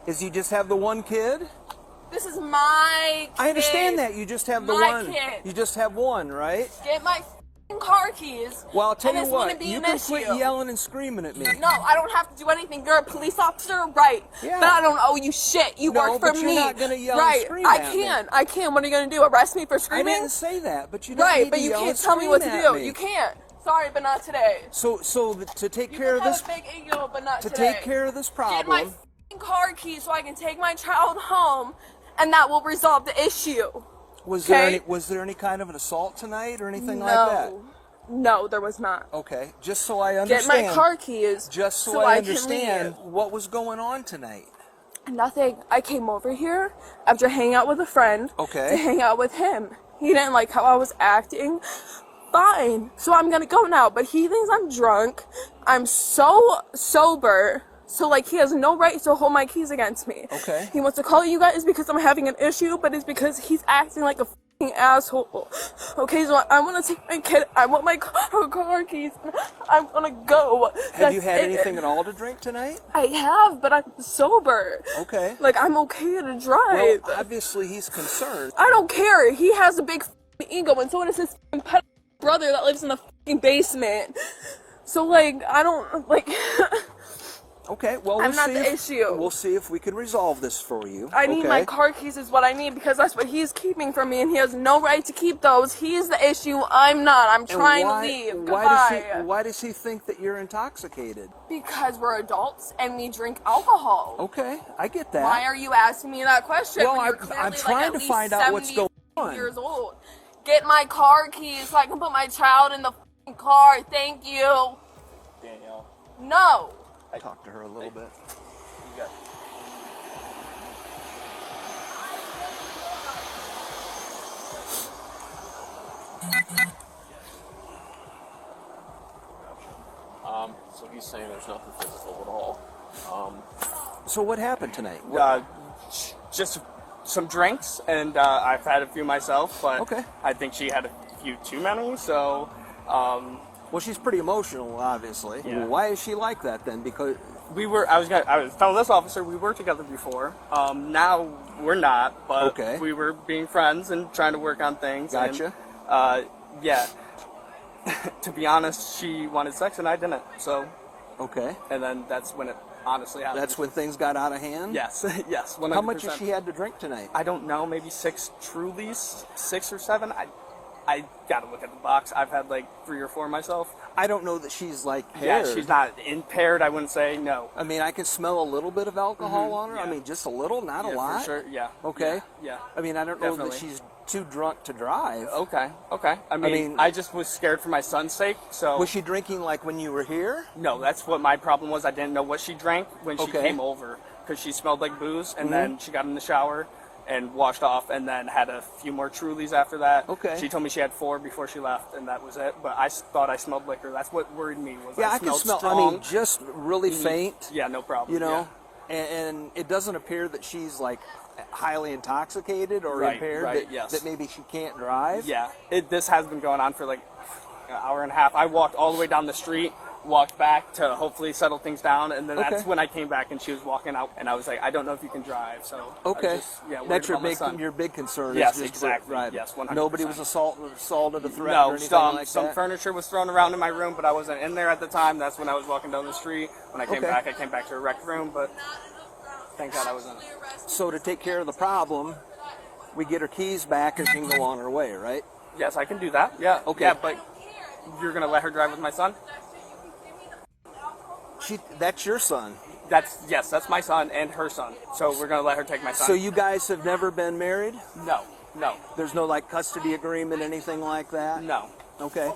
Speaker 9: Is you just have the one kid?
Speaker 11: This is my kid.
Speaker 9: I understand that. You just have the
Speaker 11: My
Speaker 9: one.
Speaker 11: kid.
Speaker 9: You just have one, right?
Speaker 11: Get my f***ing car keys.
Speaker 9: Well, I'll tell
Speaker 11: and
Speaker 9: you
Speaker 11: this
Speaker 9: what.
Speaker 11: wouldn't be
Speaker 9: You
Speaker 11: an
Speaker 9: can
Speaker 11: issue.
Speaker 9: quit yelling and screaming at me.
Speaker 11: No, I don't have to do anything. You're a police officer, right?
Speaker 9: Yeah.
Speaker 11: But I don't owe you shit. You
Speaker 9: No,
Speaker 11: work for
Speaker 9: but
Speaker 11: me.
Speaker 9: you're not gonna yell and
Speaker 11: right.
Speaker 9: scream
Speaker 11: I
Speaker 9: at me.
Speaker 11: can. I can. What are you gonna do? Arrest me for screaming?
Speaker 9: I didn't say that, but you don't
Speaker 11: Right,
Speaker 9: need
Speaker 11: but
Speaker 9: to
Speaker 11: you
Speaker 9: yell
Speaker 11: can't
Speaker 9: and
Speaker 11: tell me what to
Speaker 9: scream
Speaker 11: do.
Speaker 9: at me.
Speaker 11: You can't. Sorry, but not today.
Speaker 9: So to take care of
Speaker 11: Have
Speaker 9: this,
Speaker 11: a big ego, but not
Speaker 9: to
Speaker 11: today.
Speaker 9: take care of this
Speaker 11: Get my
Speaker 9: problem,
Speaker 11: f***ing car keys so I can take my child home, and that will resolve the issue.
Speaker 9: was
Speaker 11: Okay?
Speaker 9: there any kind of an assault tonight or anything
Speaker 11: No.
Speaker 9: like that?
Speaker 11: No, there was not.
Speaker 9: Okay, just so I
Speaker 11: Get
Speaker 9: understand.
Speaker 11: my car keys.
Speaker 9: Just so
Speaker 11: I
Speaker 9: I
Speaker 11: can
Speaker 9: understand
Speaker 11: leave.
Speaker 9: what was going on tonight.
Speaker 11: Nothing. I came over here after hanging out with a friend
Speaker 9: Okay.
Speaker 11: to hang out with him. He didn't like how I was acting. Fine. So I'm gonna go now. But he thinks I'm drunk. I'm so sober. So like he has no right to hold my keys against me.
Speaker 9: Okay.
Speaker 11: He wants to call you guys because I'm having an issue, but it's because he's acting like a f***ing asshole. Okay, so I want to take my kid. I want my car keys. I'm gonna go.
Speaker 9: Have you
Speaker 11: That's
Speaker 9: had
Speaker 11: it.
Speaker 9: anything at all to drink tonight?
Speaker 11: I have, but I'm sober.
Speaker 9: Okay.
Speaker 11: Like, I'm okay to drive.
Speaker 9: Well, obviously he's concerned.
Speaker 11: I don't care. He has a big f***ing ego, and so does his f***ing pet brother that lives in the f***ing basement. So, like, I don't, like...
Speaker 9: Okay, well,
Speaker 11: I'm not the issue.
Speaker 9: We'll see if we can resolve this for you.
Speaker 11: I need my car keys is what I need because that's what he's keeping from me, and he has no right to keep those. He's the issue. I'm not. I'm trying to leave. Goodbye.
Speaker 9: Why does he think that you're intoxicated?
Speaker 11: Because we're adults and we drink alcohol.
Speaker 9: Okay, I get that.
Speaker 11: Why are you asking me that question?
Speaker 9: Well,
Speaker 11: when you're
Speaker 9: I'm
Speaker 11: clearly,
Speaker 9: trying
Speaker 11: like,
Speaker 9: to
Speaker 11: at least
Speaker 9: find out what's
Speaker 11: 70
Speaker 9: going on.
Speaker 11: Years old. Get my car keys so I can put my child in the f***ing car. Thank you.
Speaker 20: Danielle.
Speaker 11: No.
Speaker 9: I talked to her a little bit.
Speaker 20: You got
Speaker 15: So he's saying there's nothing physical at all.
Speaker 9: So what happened tonight?
Speaker 10: Just some drinks, and I've had a few myself, but
Speaker 9: Okay.
Speaker 10: I think she had a few too many, so...
Speaker 9: well, she's pretty emotional, obviously.
Speaker 10: Yeah.
Speaker 9: Why is she like that then? Because
Speaker 10: I was telling this officer we were together before. Now we're not, but
Speaker 9: Okay.
Speaker 10: we were being friends and trying to work on things.
Speaker 9: Gotcha.
Speaker 10: And, yeah. To be honest, she wanted sex and I didn't. So.
Speaker 9: Okay.
Speaker 10: And then that's when it honestly happened.
Speaker 9: That's when things got out of hand?
Speaker 10: Yes. Yes. 100%.
Speaker 9: How much has she had to drink tonight?
Speaker 10: I don't know. Maybe 6 Trulies, 6 or 7. I
Speaker 20: I gotta look at the box. I've had like 3 or 4 myself.
Speaker 2: I don't know that she's like
Speaker 20: Yeah,
Speaker 2: impaired.
Speaker 20: she's not impaired. I wouldn't say no.
Speaker 2: I mean, I can smell a little bit of alcohol
Speaker 20: Mhm,
Speaker 2: on her.
Speaker 20: yeah.
Speaker 2: I mean, just a little, not a
Speaker 20: Yeah,
Speaker 2: lot.
Speaker 20: for sure. Yeah.
Speaker 2: Okay.
Speaker 20: Yeah.
Speaker 2: I mean, I don't know that
Speaker 20: Definitely.
Speaker 2: she's too drunk to drive.
Speaker 20: Okay. Okay. I mean, I just was scared for my son's sake. So
Speaker 2: Was she drinking like when you were here?
Speaker 20: No, that's what my problem was. I didn't know what she drank when she
Speaker 2: Okay.
Speaker 20: came over because she smelled like booze, and
Speaker 2: Mhm.
Speaker 20: then she got in the shower and washed off, and then had a few more Trulies after that.
Speaker 2: Okay.
Speaker 20: She told me she had 4 before she left, and that was it. But I thought I smelled liquor. That's what worried me. Was
Speaker 2: Yeah, I can
Speaker 20: smelled
Speaker 2: smell.
Speaker 20: strong.
Speaker 2: I mean, just really
Speaker 20: Mhm.
Speaker 2: faint.
Speaker 20: Yeah, no problem.
Speaker 2: You know, and it doesn't appear that she's like highly intoxicated or
Speaker 20: Right,
Speaker 2: impaired.
Speaker 20: right,
Speaker 2: that,
Speaker 20: yes.
Speaker 2: that maybe she can't drive.
Speaker 20: Yeah, this has been going on for like an hour and a half. I walked all the way down the street, walked back to hopefully settle things down, and then
Speaker 2: Okay.
Speaker 20: that's when I came back and she was walking out, and I was like, I don't know if you can drive. So I was
Speaker 2: Okay.
Speaker 20: just, yeah, worried
Speaker 2: That's your
Speaker 20: about my
Speaker 2: big
Speaker 20: son.
Speaker 2: your big concern.
Speaker 20: Yes,
Speaker 2: is just
Speaker 20: exactly.
Speaker 2: driving.
Speaker 20: Yes, 100%.
Speaker 2: Nobody was assaulted, a threat, or
Speaker 20: No,
Speaker 2: anything like
Speaker 20: some
Speaker 2: that.
Speaker 20: furniture was thrown around in my room, but I wasn't in there at the time. That's when I was walking down the street. When I came
Speaker 2: Okay.
Speaker 20: back, I came back to a rec room, but thank God I was in it.
Speaker 2: So to take care of the problem, we get her keys back and she can go on her way, right?
Speaker 20: Yes, I can do that. Yeah.
Speaker 2: Okay.
Speaker 20: Yeah, but you're gonna let her drive with my son?
Speaker 2: That's your son.
Speaker 20: That's my son and her son. So we're gonna let her take my son.
Speaker 2: So you guys have never been married?
Speaker 20: No. No.
Speaker 2: There's no like custody agreement, anything like that?
Speaker 20: No.
Speaker 2: Okay.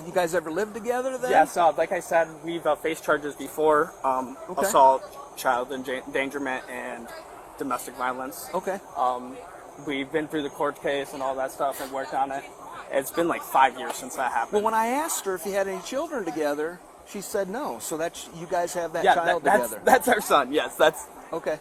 Speaker 2: You guys ever lived together then?
Speaker 20: Yes, like I said, we've faced charges before,
Speaker 2: Okay.
Speaker 20: assault, child endangerment, and domestic violence.
Speaker 2: Okay.
Speaker 20: We've been through the court case and all that stuff and worked on it. It's been like 5 years since that happened.
Speaker 2: Well, when I asked her if you had any children together, she said no. So that's you guys have that
Speaker 20: Yeah,
Speaker 2: child
Speaker 20: that's
Speaker 2: together.
Speaker 20: that's our son. Yes, that's
Speaker 2: okay.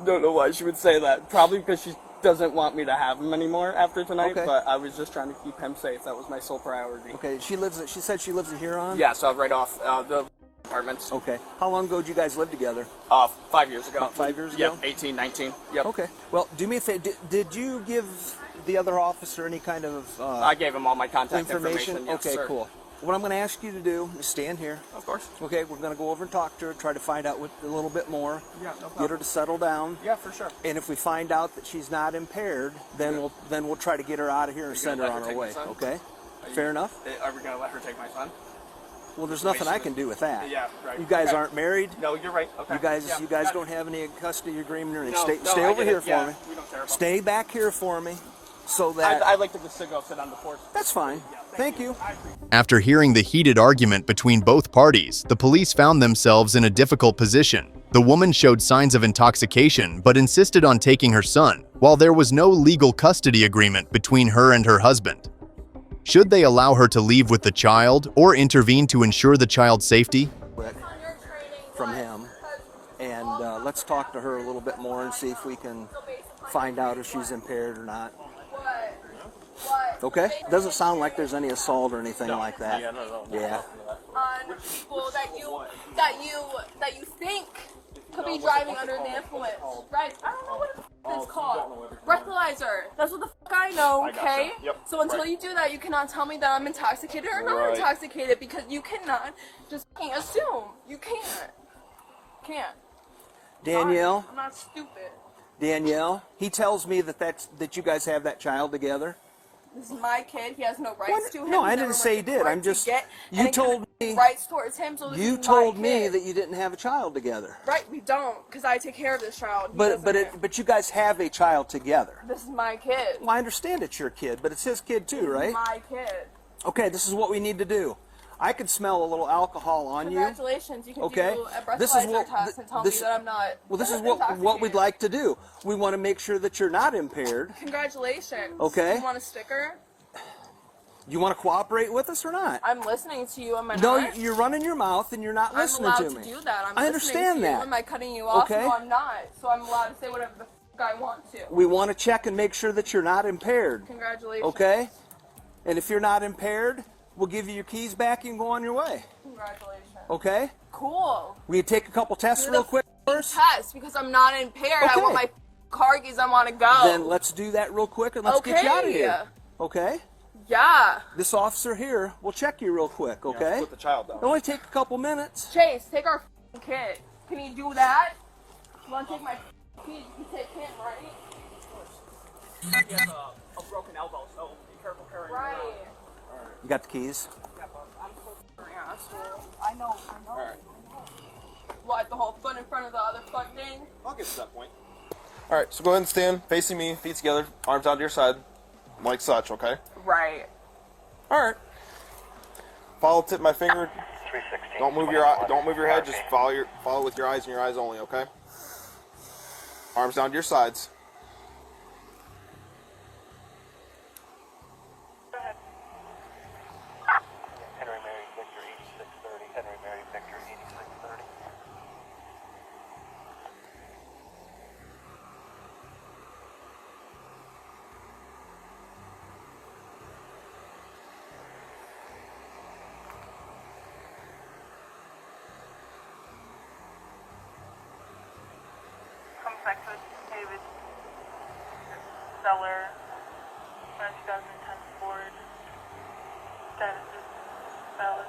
Speaker 20: Don't know why she would say that. Probably because she doesn't want me to have him anymore after tonight.
Speaker 2: Okay.
Speaker 20: But I was just trying to keep him safe. That was my sole priority.
Speaker 2: Okay. She said she lives in Huron?
Speaker 20: Yeah, so right off the apartments.
Speaker 2: Okay. How long ago did you guys live together?
Speaker 20: 5 years ago.
Speaker 2: About 5 years ago?
Speaker 20: Yep, 18, 19. Yep.
Speaker 2: Okay. Well, do me a favor. Did you give the other officer any kind of
Speaker 20: I gave him all my contact information. Yes,
Speaker 2: okay,
Speaker 20: sir.
Speaker 2: cool. What I'm going to ask you to do is stand here.
Speaker 20: Of course.
Speaker 2: Okay, we're going to go over and talk to her, try to find out a little bit more.
Speaker 20: Yeah, no
Speaker 2: Get
Speaker 20: problem.
Speaker 2: her to settle down.
Speaker 20: Yeah, for sure.
Speaker 2: And if we find out that she's not impaired, then we'll try to get her out of here and send her on her way. Okay? Fair enough?
Speaker 20: Are we going to let her take my son?
Speaker 2: Well, there's nothing I can do with that.
Speaker 20: Yeah, right.
Speaker 2: You guys
Speaker 20: Okay.
Speaker 2: aren't married.
Speaker 20: No, you're right. Okay.
Speaker 2: You guys,
Speaker 20: Yeah.
Speaker 2: don't have any custody agreement or
Speaker 20: No,
Speaker 2: anything.
Speaker 20: no,
Speaker 2: Stay
Speaker 20: I
Speaker 2: over
Speaker 20: get
Speaker 2: here
Speaker 20: it.
Speaker 2: for
Speaker 20: Yeah,
Speaker 2: me.
Speaker 20: we don't care about
Speaker 2: Stay back here for me, so that
Speaker 20: I'd like to just go sit on the porch.
Speaker 2: That's fine. Thank you.
Speaker 4: After hearing the heated argument between both parties, the police found themselves in a difficult position. The woman showed signs of intoxication but insisted on taking her son, while there was no legal custody agreement between her and her husband. Should they allow her to leave with the child or intervene to ensure the child's safety?
Speaker 2: From him, and let's talk to her a little bit more and see if we can find out if she's impaired or not. Okay? Doesn't sound like there's any assault or anything like that.
Speaker 20: Yeah, no.
Speaker 2: Yeah.
Speaker 11: On people that you think could be driving under the influence, right? I don't know what the f- it's called. Breathalyzer. That's what the f- I know.
Speaker 20: I gotcha.
Speaker 11: Okay.
Speaker 20: Yep.
Speaker 11: So until you do that, you cannot tell me that I'm intoxicated or not
Speaker 20: Right.
Speaker 11: intoxicated because you cannot just f***ing assume. You can't. Can't.
Speaker 2: Danielle,
Speaker 11: I'm not stupid.
Speaker 2: Danielle, he tells me that you guys have that child together.
Speaker 11: This is my kid. He has no rights to him.
Speaker 2: No, I
Speaker 11: He's
Speaker 2: didn't
Speaker 11: never
Speaker 2: say he
Speaker 11: had the
Speaker 2: did.
Speaker 11: right
Speaker 2: I'm
Speaker 11: to
Speaker 2: just
Speaker 11: get
Speaker 2: you
Speaker 11: any kind
Speaker 2: told
Speaker 11: of
Speaker 2: me
Speaker 11: rights towards him. So this
Speaker 2: you
Speaker 11: is my
Speaker 2: told me
Speaker 11: kid.
Speaker 2: that you didn't have a child together.
Speaker 11: Right, we don't, because I take care of this child. He
Speaker 2: But
Speaker 11: doesn't.
Speaker 2: but you guys have a child together.
Speaker 11: This is my kid.
Speaker 2: Well, I understand it's your kid, but it's his kid too, right?
Speaker 11: My kid.
Speaker 2: Okay, this is what we need to do. I could smell a little alcohol on you.
Speaker 11: Congratulations, you can
Speaker 2: Okay.
Speaker 11: do a
Speaker 2: This is
Speaker 11: breathalyzer
Speaker 2: what-
Speaker 11: test and tell
Speaker 2: this-
Speaker 11: me that I'm not.
Speaker 2: Well, this is what we'd like to do. We want to make sure that you're not impaired.
Speaker 11: Congratulations.
Speaker 2: Okay.
Speaker 11: You want a sticker?
Speaker 2: You want to cooperate with us or not?
Speaker 11: I'm listening to you. Am I
Speaker 2: No,
Speaker 11: not?
Speaker 2: you're running your mouth and you're not
Speaker 11: I'm
Speaker 2: listening
Speaker 11: allowed
Speaker 2: to
Speaker 11: to
Speaker 2: me.
Speaker 11: do that. I'm
Speaker 2: I
Speaker 11: listening
Speaker 2: understand
Speaker 11: to
Speaker 2: that.
Speaker 11: You. Am I cutting you off?
Speaker 2: Okay.
Speaker 11: No, I'm not. So I'm allowed to say whatever the f- I want to.
Speaker 2: We want to check and make sure that you're not impaired.
Speaker 11: Congratulations.
Speaker 2: Okay? And if you're not impaired, we'll give you your keys back and go on your way.
Speaker 11: Congratulations.
Speaker 2: Okay?
Speaker 11: Cool.
Speaker 2: Will you take a couple tests
Speaker 11: Do
Speaker 2: real
Speaker 11: the
Speaker 2: quick
Speaker 11: f***ing
Speaker 2: first?
Speaker 11: test because I'm not impaired. I
Speaker 2: Okay.
Speaker 11: want my car keys. I want to go.
Speaker 2: Then let's do that real quick and let's get you out of here. Okay?
Speaker 11: Yeah.
Speaker 2: This officer here will check you real quick, okay?
Speaker 20: Put the child down.
Speaker 2: It'll only take a couple minutes.
Speaker 11: Chase, take our f***ing kid. Can you do that? You want to take my keys? You can take him, right?
Speaker 20: He has a broken elbow, so be careful carrying him around.
Speaker 11: Right.
Speaker 2: You got the keys?
Speaker 20: Yeah, but I'm supposed to carry an asshole.
Speaker 11: I know.
Speaker 20: Alright.
Speaker 11: What, the whole foot in front of the other foot thing?
Speaker 15: I'll get to that point. Alright, so go ahead and stand facing me, feet together, arms out to your side, like such, okay?
Speaker 11: Right.
Speaker 15: Alright. Follow tip my finger. Don't move your head, just follow with your eyes and your eyes only, okay? Arms down to your sides.
Speaker 21: Henry Mary Victor 8630, Henry Mary Victor 8630.
Speaker 22: Comes back to David Seller, 2010 Ford. Status is valid.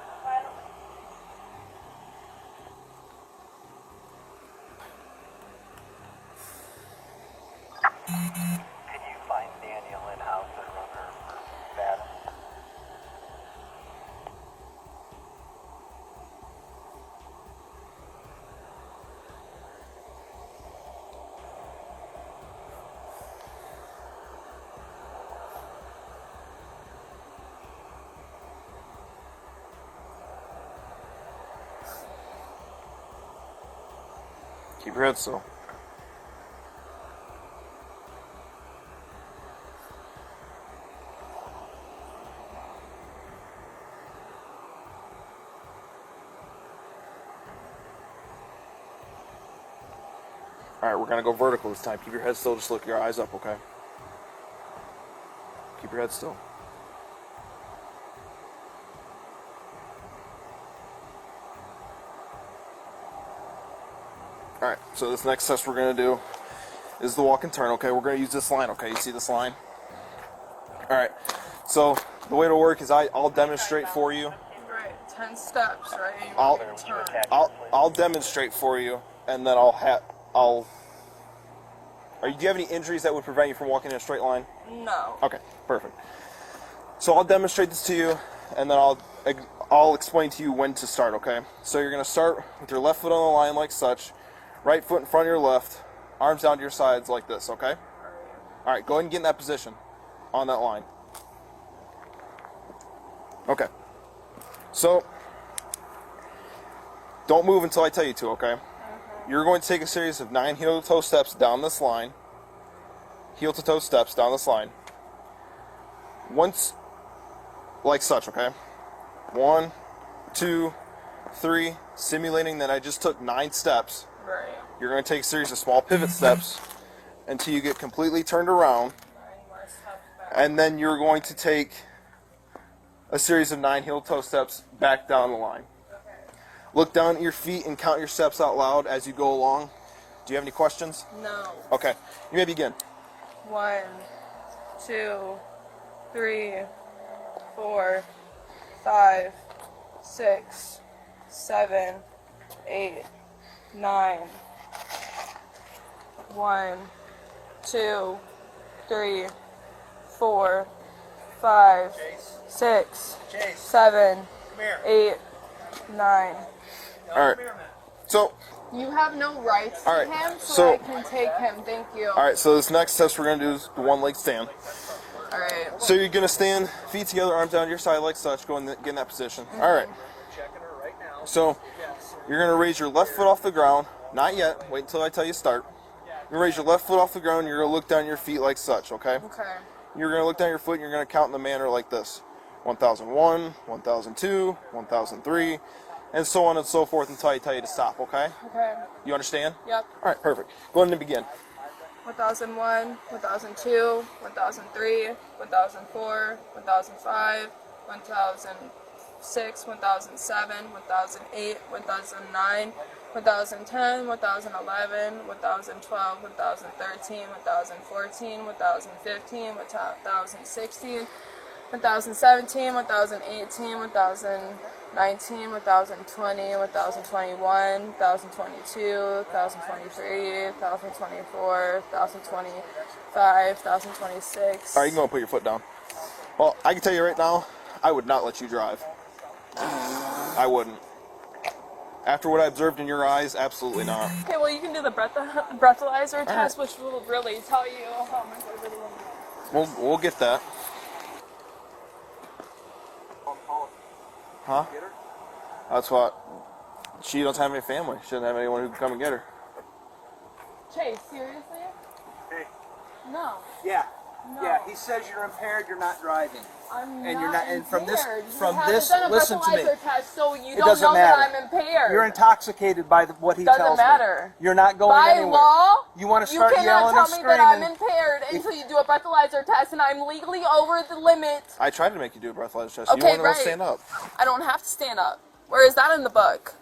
Speaker 21: Can you find Daniel in house and run her for status?
Speaker 15: Keep your head still. Alright, we're gonna go vertical this time. Keep your head still, just look your eyes up, okay? Keep your head still. Alright, so this next test we're going to do is the walk and turn, okay? We're going to use this line, okay? You see this line? Alright, so the way it'll work is I'll demonstrate for you.
Speaker 11: Right, 10 steps, right?
Speaker 15: I'll demonstrate for you, and then do you have any injuries that would prevent you from walking in a straight line?
Speaker 11: No.
Speaker 15: Okay, perfect. So I'll demonstrate this to you, and then I'll explain to you when to start, okay? So you're going to start with your left foot on the line like such, right foot in front of your left, arms down to your sides like this, okay? Alright, go ahead and get in that position on that line. Okay. So, don't move until I tell you to, okay? You're going to take a series of 9 heel-to-toe steps down this line. Heel-to-toe steps down this line. Once, like such, okay? 1, 2, 3, simulating that I just took 9 steps.
Speaker 11: Right.
Speaker 15: You're going to take a series of small pivot steps until you get completely turned around. And then you're going to take a series of 9 heel-toe steps back down the line. Look down at your feet and count your steps out loud as you go along. Do you have any questions?
Speaker 11: No.
Speaker 15: Okay. You may begin.
Speaker 11: 1, 2, 3, 4, 5, 6, 7, 8, 9. 1, 2, 3, 4, 5, 6, 7, 8, 9.
Speaker 15: Alright. So,
Speaker 11: you have no rights
Speaker 15: all
Speaker 11: to
Speaker 15: right,
Speaker 11: him, so
Speaker 15: so-
Speaker 11: I can take him. Thank you.
Speaker 15: alright, so this next test we're going to do is the one leg stand.
Speaker 11: Alright.
Speaker 15: So you're going to stand, feet together, arms down to your side like such, go and get in that position. Alright. So, you're going to raise your left foot off the ground. Not yet. Wait until I tell you start. You're going to raise your left foot off the ground. You're going to look down your feet like such, okay?
Speaker 11: Okay.
Speaker 15: You're going to look down your foot and you're going to count in the manner like this. 1001, 1002, 1003, and so on and so forth until I tell you to stop, okay?
Speaker 11: Okay.
Speaker 15: You understand?
Speaker 11: Yep.
Speaker 15: Alright, perfect. Go ahead and begin.
Speaker 11: 1001, 1002, 1003, 1004, 1005, 1006, 1007, 1008, 1009, 1010, 1011, 1012, 1013, 1014, 1015, 1016, 1017, 1018, 1019, 19, 1020, 1021, 1022, 1023, 1024, 1025, 1026.
Speaker 15: All right, you can go and put your foot down. Well, I can tell you right now, I would not let you drive. I wouldn't. After what I observed in your eyes, absolutely not.
Speaker 11: Okay, well, you can do the breathalyzer test, which will really tell you how much I really want to.
Speaker 15: We'll get that. Huh? That's what. She doesn't have any family. She doesn't have anyone who can come and get her.
Speaker 11: Chase, seriously?
Speaker 2: Hey.
Speaker 11: No.
Speaker 2: Yeah.
Speaker 11: No.
Speaker 2: Yeah, he says you're impaired, you're not driving.
Speaker 11: I'm
Speaker 2: and
Speaker 11: not
Speaker 2: you're not, and from this,
Speaker 11: done a
Speaker 2: listen to me.
Speaker 11: breathalyzer test, so you
Speaker 2: It
Speaker 11: don't
Speaker 2: doesn't
Speaker 11: know
Speaker 2: matter.
Speaker 11: that I'm impaired.
Speaker 2: You're intoxicated by what he tells me.
Speaker 11: Doesn't matter.
Speaker 2: You're not going
Speaker 11: By
Speaker 2: anywhere.
Speaker 11: law,
Speaker 2: You want to start
Speaker 11: you
Speaker 2: yelling
Speaker 11: cannot
Speaker 2: and
Speaker 11: tell me that I'm
Speaker 2: screaming.
Speaker 11: impaired until you do a breathalyzer test, and I'm legally over the limit.
Speaker 15: I tried to make you do a breathalyzer test.
Speaker 11: Okay,
Speaker 15: you want
Speaker 11: right.
Speaker 15: to stand up.
Speaker 11: I don't have to stand up. Where is that in the book?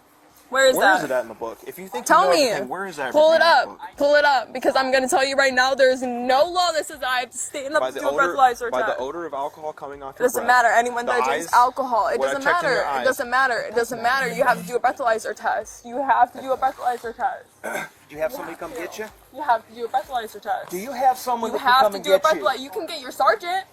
Speaker 11: Where is that?
Speaker 15: Where is it at in the book? If you think
Speaker 11: Tell
Speaker 15: you know
Speaker 11: me.
Speaker 15: everything, where is that?
Speaker 11: Pull it up. Pull it up. Because I'm going to tell you right now, there's no law that says I have to stand up to do a breathalyzer
Speaker 15: by
Speaker 11: test.
Speaker 15: the odor of alcohol coming off
Speaker 11: It
Speaker 15: your
Speaker 11: doesn't
Speaker 15: breath,
Speaker 11: matter. Anyone
Speaker 15: the
Speaker 11: that drinks
Speaker 15: eyes,
Speaker 11: alcohol, it
Speaker 15: what I
Speaker 11: doesn't
Speaker 15: checked in your
Speaker 11: matter. It
Speaker 15: eyes.
Speaker 11: doesn't matter. It doesn't matter. You have to do a breathalyzer test. You have to do a breathalyzer test.
Speaker 2: Do you have somebody come get you?
Speaker 11: You have to do a breathalyzer test.
Speaker 2: Do you have someone
Speaker 11: You
Speaker 2: that can
Speaker 11: have
Speaker 2: come
Speaker 11: to
Speaker 2: and
Speaker 11: do a
Speaker 2: get you?
Speaker 11: breathalyzer. You can get your sergeant.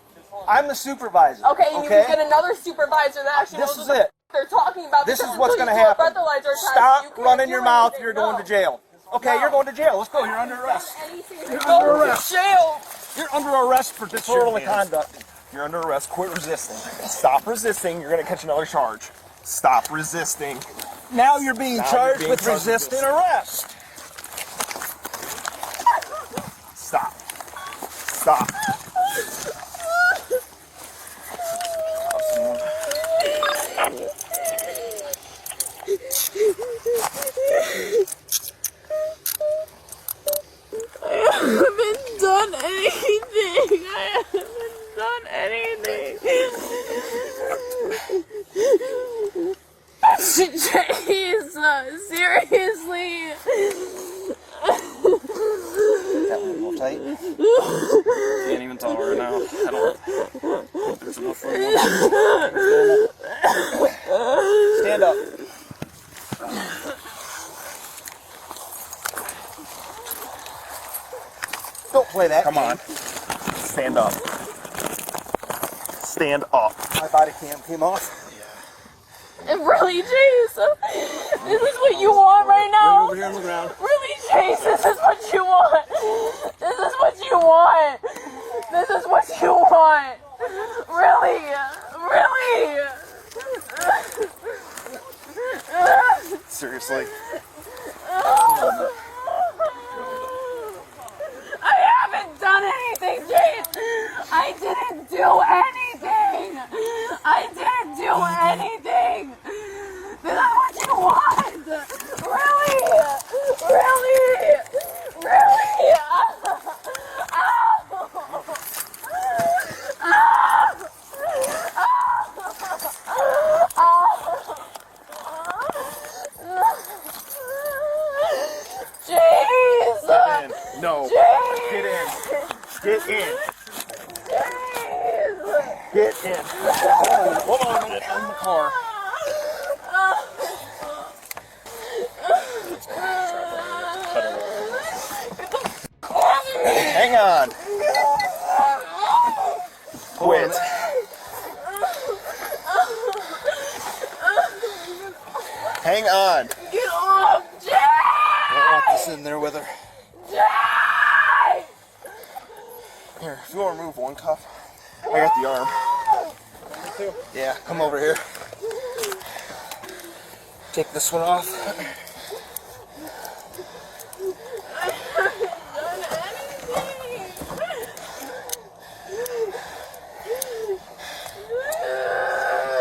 Speaker 2: I'm the supervisor.
Speaker 11: Okay, and you can get another supervisor that actually
Speaker 2: This
Speaker 11: knows
Speaker 2: is
Speaker 11: what
Speaker 2: it.
Speaker 11: they're talking about.
Speaker 2: This is
Speaker 11: because
Speaker 2: what's
Speaker 11: until
Speaker 2: going to
Speaker 11: you do a
Speaker 2: happen.
Speaker 11: breathalyzer test, you
Speaker 2: Stop
Speaker 11: can't
Speaker 2: running
Speaker 11: do
Speaker 2: your mouth.
Speaker 11: anything.
Speaker 2: You're going
Speaker 11: No.
Speaker 2: to jail. Okay,
Speaker 11: No.
Speaker 2: you're going to jail. Let's go. You're under arrest. You're
Speaker 11: Go
Speaker 2: under
Speaker 11: to
Speaker 2: arrest.
Speaker 11: jail.
Speaker 2: You're under arrest for disorderly
Speaker 15: your hands.
Speaker 2: conduct.
Speaker 15: You're under arrest. Quit resisting. Stop resisting. You're going to catch another charge. Stop resisting.
Speaker 2: Now you're being
Speaker 15: Now
Speaker 2: charged
Speaker 15: you're being
Speaker 2: with
Speaker 15: charged with
Speaker 2: resisting arrest.
Speaker 15: Stop. Stop.
Speaker 11: I haven't done anything. I haven't done anything. Jesus, seriously.
Speaker 2: That one real tight.
Speaker 10: Can't even tell right now. I don't think there's enough for
Speaker 2: Stand up. Don't play that.
Speaker 15: Come on. Stand up. Stand up.
Speaker 2: My body cam came off.
Speaker 11: And really, Chase, this is what you want right now?
Speaker 2: Over here on the ground.
Speaker 11: Really, Chase, this is what you want. This is what you want. This is what you want. Really, really.
Speaker 15: Seriously.
Speaker 11: I haven't done anything, Chase. I didn't do anything. I didn't do anything. This is what you want. Really? Really? Really? Jeez!
Speaker 15: Get in. No.
Speaker 11: Jeez!
Speaker 15: Get in. Get in.
Speaker 11: Jeez!
Speaker 15: Get in. Hold on. I'm in the car. Hang on. Quit. Hang on.
Speaker 11: Get off, Jay!
Speaker 2: I don't want this in there with her.
Speaker 11: Jay!
Speaker 15: Here, if you want to remove one cuff, I got the arm. Yeah, come over here. Take this one off.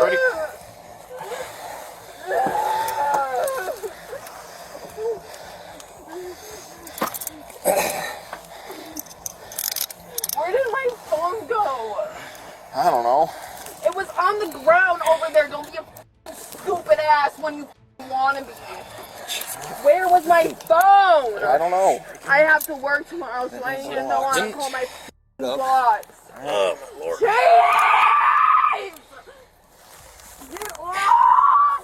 Speaker 15: Ready?
Speaker 11: Where did my phone go?
Speaker 15: I don't know.
Speaker 11: It was on the ground over there. Don't be a stupid ass when you want to be. Where was my phone?
Speaker 15: I don't know.
Speaker 11: I have to work tomorrow, so I need to know how to call my boss.
Speaker 15: Oh, my Lord.
Speaker 11: Jeez! Get off!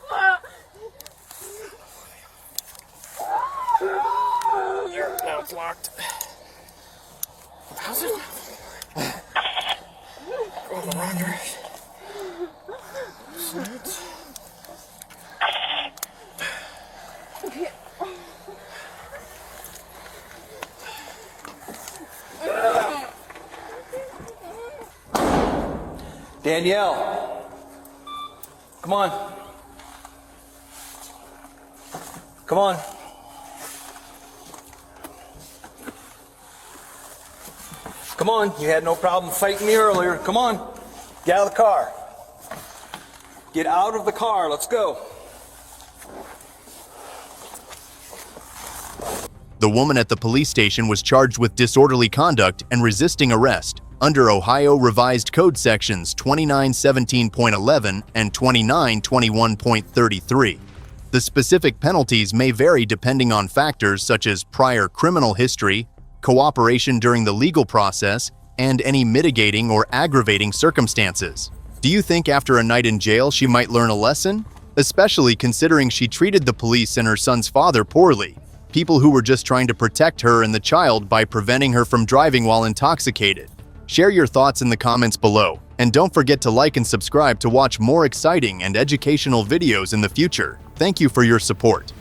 Speaker 15: it's locked. How's it? Go in the wrong direction.
Speaker 2: Danielle, come on. Come on. Come on, you had no problem fighting me earlier. Come on, get out of the car. Get out of the car, let's go.
Speaker 4: The woman at the police station was charged with disorderly conduct and resisting arrest under Ohio Revised Code Sections 2917.11 and 2921.33. The specific penalties may vary depending on factors such as prior criminal history, cooperation during the legal process, and any mitigating or aggravating circumstances. Do you think after a night in jail she might learn a lesson? Especially considering she treated the police and her son's father poorly, people who were just trying to protect her and the child by preventing her from driving while intoxicated. Share your thoughts in the comments below, and don't forget to like and subscribe to watch more exciting and educational videos in the future. Thank you for your support.